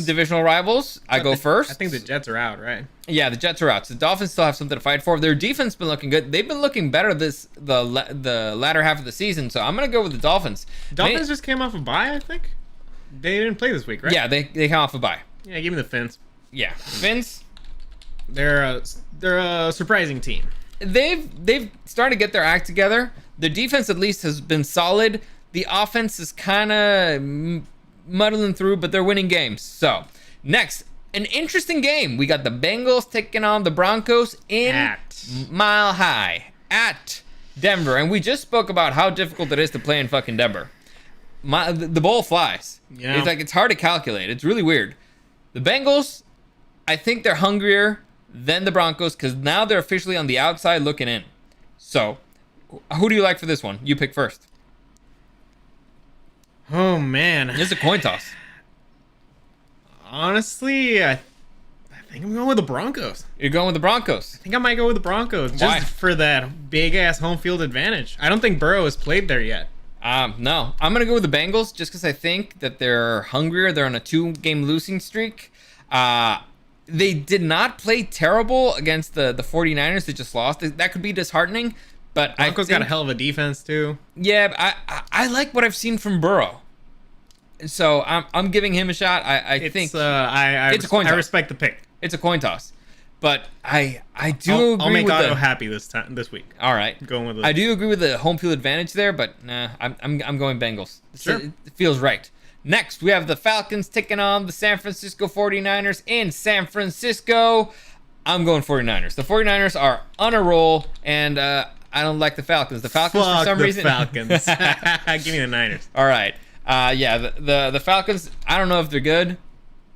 I go first. I think the Jets are out, right? Yeah, the Jets are out. So the Dolphins still have something to fight for. Their defense been looking good. They've been looking better the latter half of the season. So I'm going to go with the Dolphins. Dolphins just came off a bye, I think. They didn't play this week, right? Yeah, they came off a bye. Yeah, give me the Fins. Yeah, Fins. They're a surprising team. They've started to get their act together. Their defense at least has been solid. The offense is kind of muddling through, but they're winning games. So next, an interesting game. We got the Bengals taking on the Broncos in Mile High at Denver, and we just spoke about how difficult it is to play in fucking Denver. The ball flies. Yeah. It's hard to calculate. It's really weird. The Bengals, I think they're hungrier than the Broncos because now they're officially on the outside looking in. So, who do you like for this one? You pick first. Oh, man. It's a coin toss. Honestly, I think I'm going with the Broncos. You're going with the Broncos? I think I might go with the Broncos. Why? Just for that big-ass home field advantage. I don't think Burrow has played there yet. No. I'm going to go with the Bengals just because I think that they're hungrier. They're on a 2-game losing streak. They did not play terrible against the 49ers. They just lost. That could be disheartening. But Broncos got a hell of a defense, too. Yeah, I like what I've seen from Burrow. So I'm giving him a shot. I think it's a coin toss. I respect the pick. It's a coin toss. But I do agree. I'll make with Otto happy this week. All right. Going with I do agree with the home field advantage there, but nah, I'm going Bengals. Sure. It feels right. Next, we have the Falcons taking on the San Francisco 49ers in San Francisco. I'm going 49ers. The 49ers are on a roll, and I don't like the Falcons. The Falcons, for some reason. Falcons. Give me the Niners. All right. Yeah, the Falcons, I don't know if they're good.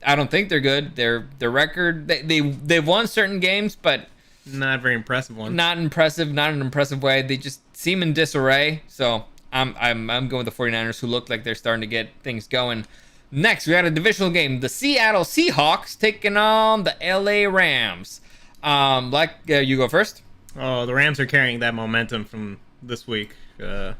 I don't think they're good. Their record, they've won certain games, but Not very impressive one. not impressive, not in an impressive way. They just seem in disarray. So I'm going with the 49ers, who look like they're starting to get things going. Next, we had a divisional game. The Seattle Seahawks taking on the LA Rams. You go first. Oh, the Rams are carrying that momentum from this week. Give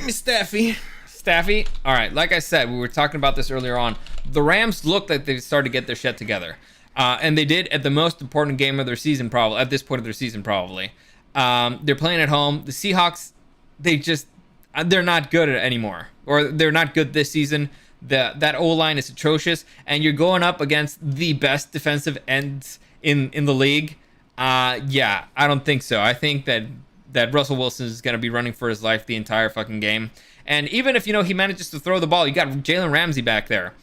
me Staffy. Staffy. All right. Like I said, we were talking about this earlier on. The Rams look like they started to get their shit together. And they did at the most important game of their season, probably. At this point of their season, probably. They're playing at home. The Seahawks, they're not good anymore. Or they're not good this season. That O-line is atrocious. And you're going up against the best defensive ends in the league. Yeah, I don't think so. I think that Russell Wilson is going to be running for his life the entire fucking game. And even if, he manages to throw the ball, you got Jalen Ramsey back there.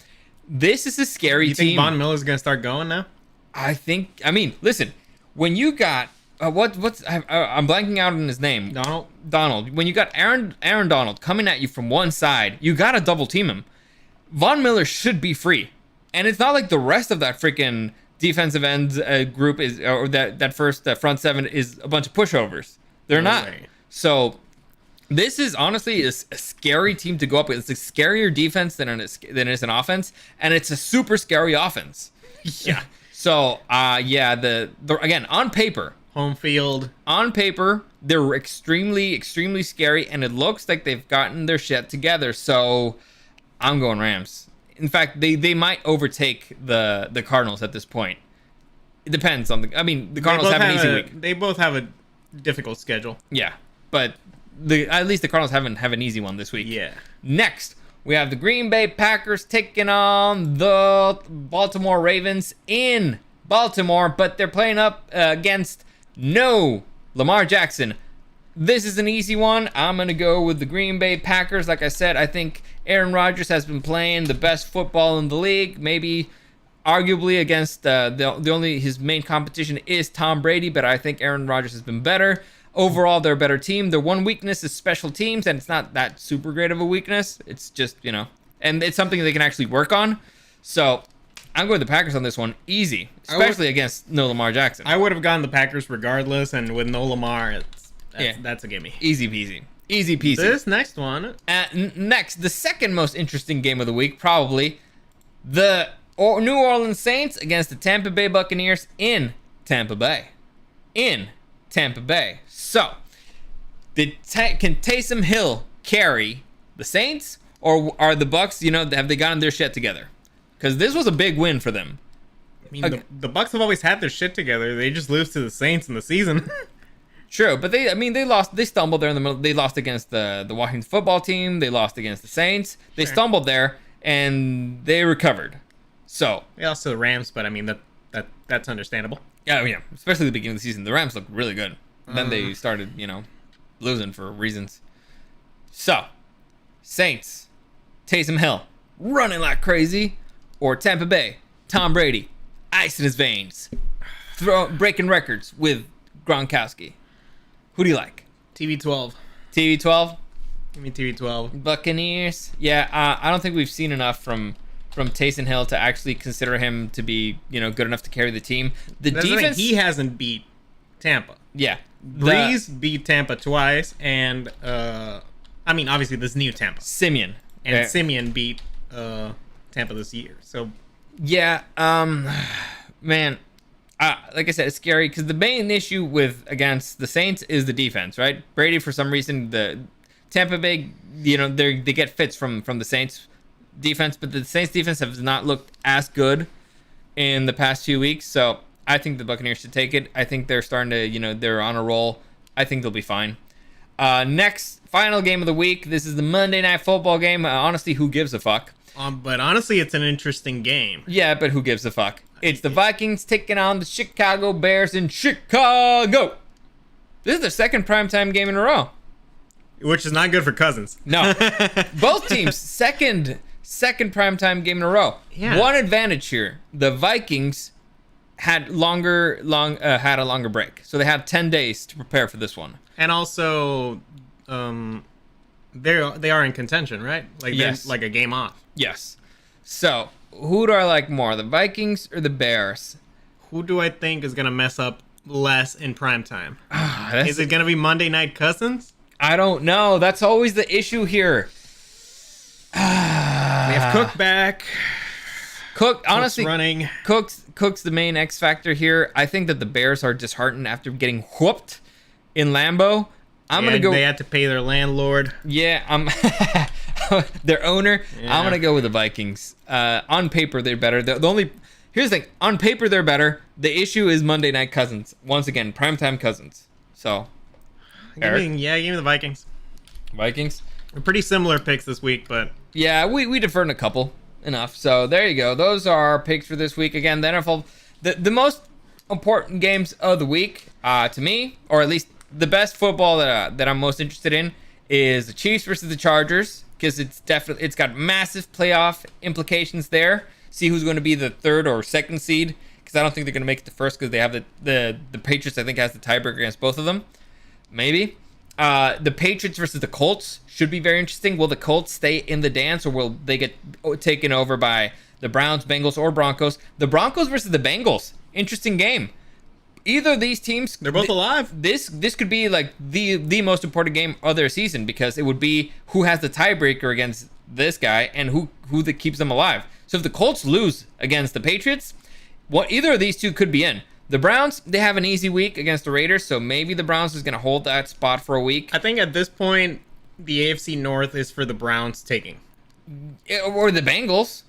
This is a scary team. You think Von Miller's going to start going now? Listen, when you got, I'm blanking out on his name. Donald. When you got Aaron Donald coming at you from one side, you got to double team him. Von Miller should be free. And it's not like the rest of that freaking defensive ends group is, or that first front seven is a bunch of pushovers. They're not. Right. So this is honestly a scary team to go up with. It's a scarier defense than it is an offense, and it's a super scary offense. Yeah. So again, on paper, home field. On paper, they're extremely, extremely scary, and it looks like they've gotten their shit together. So I'm going Rams. In fact, they might overtake the Cardinals at this point. It depends on the Cardinals have an easy week. They both have a difficult schedule. Yeah, but at least the Cardinals have an easy one this week. Yeah. Next, we have the Green Bay Packers taking on the Baltimore Ravens in Baltimore, but they're playing up against no Lamar Jackson. This is an easy one. I'm going to go with the Green Bay Packers. Like I said, I think Aaron Rodgers has been playing the best football in the league. Maybe arguably against his main competition is Tom Brady, but I think Aaron Rodgers has been better. Overall, they're a better team. Their one weakness is special teams, and it's not that super great of a weakness. It's just, and it's something they can actually work on. So I'm going with the Packers on this one. Easy, especially against no Lamar Jackson. I would have gone the Packers regardless, and with no Lamar, that's a gimme. Easy peasy. Easy peasy. This next one. Next, the second most interesting game of the week, probably, the New Orleans Saints against the Tampa Bay Buccaneers in Tampa Bay. So, can Taysom Hill carry the Saints, or are the Bucs, have they gotten their shit together? Because this was a big win for them. The Bucs have always had their shit together. They just lose to the Saints in the season. True, but they lost. They stumbled there in the middle. They lost against the Washington football team. They lost against the Saints. They stumbled there, and they recovered. So they lost to the Rams, but that's understandable. Yeah, especially the beginning of the season. The Rams looked really good. Then they started, losing for reasons. So, Saints, Taysom Hill, running like crazy, or Tampa Bay, Tom Brady, ice in his veins, breaking records with Gronkowski. Who do you like? TB12. TB12? Give me TB12. Buccaneers. Yeah, I don't think we've seen enough from Taysom Hill to actually consider him to be, good enough to carry the team. That's defense, he hasn't beat Tampa. Yeah. Breeze beat Tampa twice, and obviously this new Tampa. Simeon. And Simeon beat Tampa this year. So yeah, man, like I said, it's scary because the main issue against the Saints is the defense, right? Brady, for some reason, the Tampa Bay, they get fits from the Saints defense, but the Saints defense has not looked as good in the past few weeks. So I think the Buccaneers should take it. I think they're starting to, they're on a roll. I think they'll be fine. Next, final game of the week. This is the Monday Night Football game. Honestly, who gives a fuck? But honestly, it's an interesting game. Yeah, but who gives a fuck? It's the Vikings taking on the Chicago Bears in Chicago. This is their second primetime game in a row. Which is not good for Cousins. No. Both teams, second primetime game in a row. Yeah. One advantage here. The Vikings had a longer break. So they had 10 days to prepare for this one. And also, they are in contention, right? Yes. Like a game off. Yes. So, who do I like more, the Vikings or the Bears? Who do I think is gonna mess up less in prime time? That's- Is it gonna be Monday Night Cousins? I don't know. That's always the issue here. They have Cook back. Cook, honestly, running. Cook's the main X factor here. I think that the Bears are disheartened after getting whooped in Lambeau. I'm gonna go. They had to pay their landlord. Yeah, I'm their owner. Yeah. I'm gonna go with the Vikings. On paper, they're better. The only here's the thing. On paper, they're better. The issue is Monday Night Cousins. Once again, primetime Cousins. So, Eric? Give me the Vikings. Vikings. They're pretty similar picks this week, but Yeah, we deferred a couple. Enough. So there you go. Those are our picks for this week. Again, the NFL, the most important games of the week, to me, or at least the best football that I'm most interested in, is the Chiefs versus the Chargers, because it's got massive playoff implications there. See who's going to be the third or second seed, because I don't think they're going to make it to first, because they have the Patriots. I think has the tiebreaker against both of them. Maybe. The Patriots versus the Colts should be very interesting. Will the Colts stay in the dance, or will they get taken over by the Browns, Bengals, or Broncos? The Broncos versus the Bengals. Interesting game. Either of these teams, they're both alive. This could be like the most important game of their season, because it would be who has the tiebreaker against this guy and who that keeps them alive. So if the Colts lose against the Patriots, either of these two could be in. The Browns, they have an easy week against the Raiders, so maybe the Browns is going to hold that spot for a week. I think at this point, the AFC North is for the Browns taking. Or the Bengals.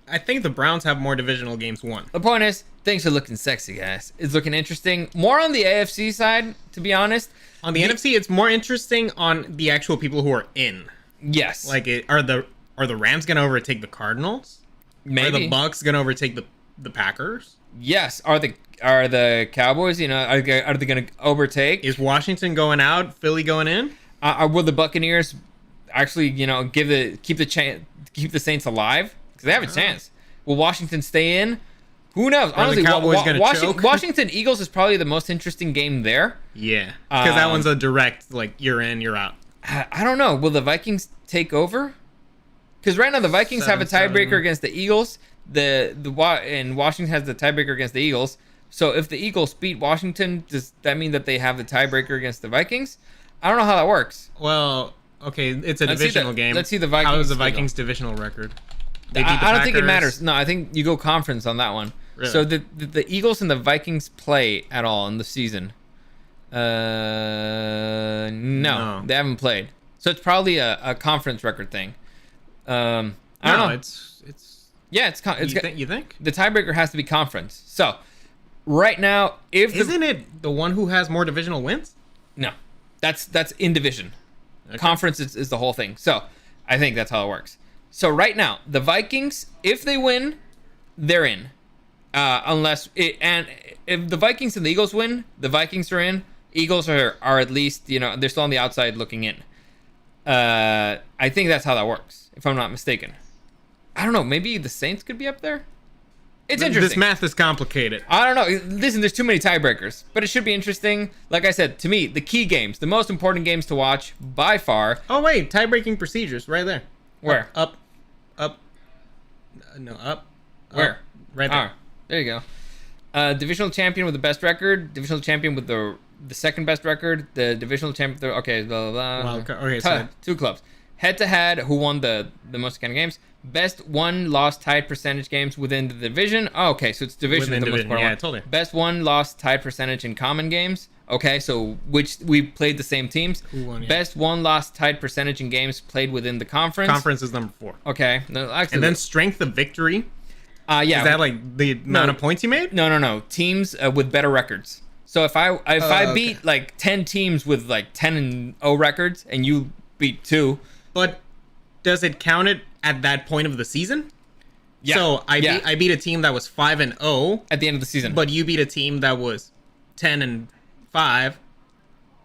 I think the Browns have more divisional games won. The point is, things are looking sexy, guys. It's looking interesting. More on the AFC side, to be honest. On the NFC, it's more interesting on the actual people who are in. Yes. Like, are the Rams going to overtake the Cardinals? Maybe. Are the Bucks going to overtake the Packers? Yes. Are the Cowboys, are they going to overtake? Is Washington going out? Philly going in? Will the Buccaneers actually, keep the Saints alive? Because they have a chance. Will Washington stay in? Who knows? Honestly, the Cowboys gonna choke? Washington Eagles is probably the most interesting game there. Yeah, because that one's a direct, like, you're in, you're out. I don't know. Will the Vikings take over? Because right now the Vikings have a 7-7. tiebreaker against the Eagles. And Washington has the tiebreaker against the Eagles. So if the Eagles beat Washington, does that mean that they have the tiebreaker against the Vikings? I don't know how that works. Well, okay, it's a divisional game. Let's see the Vikings. How is the Vikings' divisional record? They beat the I don't think it Packers. matters. No, I think you go conference on that one. Really? So the Eagles and the Vikings play at all in the season? No, they haven't played. So it's probably a conference record thing. I don't know. It's you think? The tiebreaker has to be conference. So right now, Isn't it the one who has more divisional wins? No, that's in division. Okay. Conference is the whole thing. So I think that's how it works. So right now, the Vikings, if they win, they're in. And if the Vikings and the Eagles win, the Vikings are in. Eagles are at least, they're still on the outside looking in. I think that's how that works, if I'm not mistaken. I don't know. Maybe the Saints could be up there. It's interesting. This math is complicated. I don't know. Listen, there's too many tiebreakers, but it should be interesting. Like I said, to me, the key games, the most important games to watch by far. Oh wait, tie-breaking procedures right there. Where? Up. Where? Up. Right there. There you go. Divisional champion with the best record. Divisional champion with the second best record. The divisional champion. Okay, blah blah blah. Okay, so Two clubs. Head to head, who won the most kind of games? Best won, lost, tied percentage games within the division. Oh, okay, so it's division. Within is the most division, important yeah, one. I told you. Best won, lost, tied percentage in common games. Okay, so which we played the same teams. Who won, yeah. Best won, lost, tied percentage in games played within the conference. Conference is number 4. Okay, no, actually, And then strength of victory. yeah, Is that like the amount of points you made? No. Teams with better records. So if I beat like 10 teams with like 10-0 records and you beat 2, But does it count it at that point of the season? yeah. So I beat a team that was 5-0, at the end of the season. but you beat a team that was 10-5.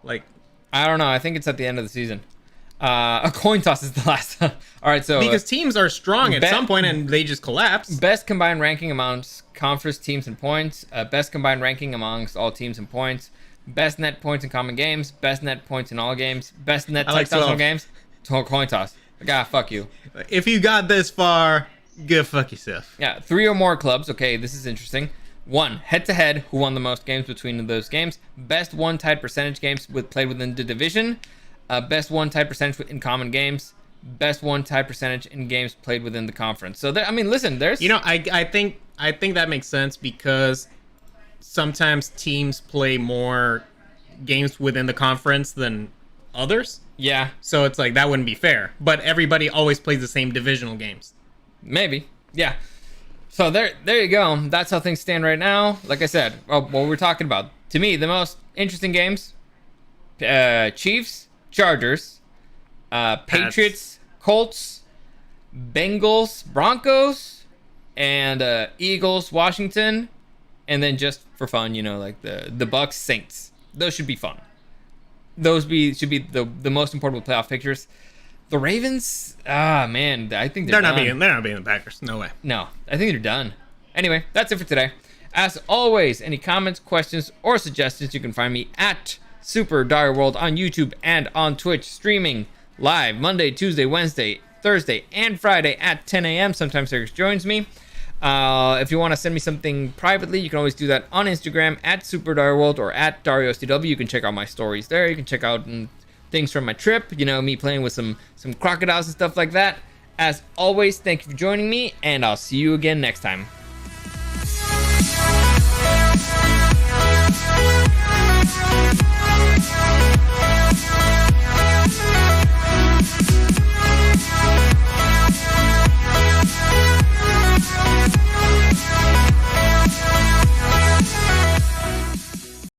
Like, I don't know. I think it's at the end of the season. A coin toss is the last. All right, so because teams are strong at some point and they just collapse. best combined ranking amongst conference teams and points. Best combined ranking amongst all teams and points. Best net points in common games. Best net points in all games. Best net I like touchdowns in all 12. games. Coin toss. Like, ah, fuck you. If you got this far, go fuck yourself. Yeah, 3 or more clubs. Okay, this is interesting. 1, head-to-head, who won the most games between those games. Best one-tied percentage games played within the division. Best one-tied percentage in common games. Best one-tied percentage in games played within the conference. So, I mean, listen, there's... You know, I think that makes sense because sometimes teams play more games within the conference than others. Yeah. So it's like, that wouldn't be fair. But everybody always plays the same divisional games. Maybe. Yeah. So there you go. That's how things stand right now. Like I said, what we're talking about. To me, the most interesting games, Chiefs, Chargers, Patriots, Colts, Bengals, Broncos, and Eagles, Washington, and then just for fun, like the Bucks, Saints. Those should be fun. Those should be the most important playoff pictures. The Ravens, man, I think they're not done. they're not being the Packers. No way. No, I think they're done. Anyway, that's it for today. As always, any comments, questions, or suggestions, you can find me at Super Dario World on YouTube and on Twitch, streaming live Monday, Tuesday, Wednesday, Thursday, and Friday at 10 a.m. Sometimes Eric joins me. If you want to send me something privately, you can always do that on Instagram at Super Dario World or at DarioSTW. You can check out my stories there. You can check out things from my trip, me playing with some crocodiles and stuff like that. As always, thank you for joining me, and I'll see you again next time.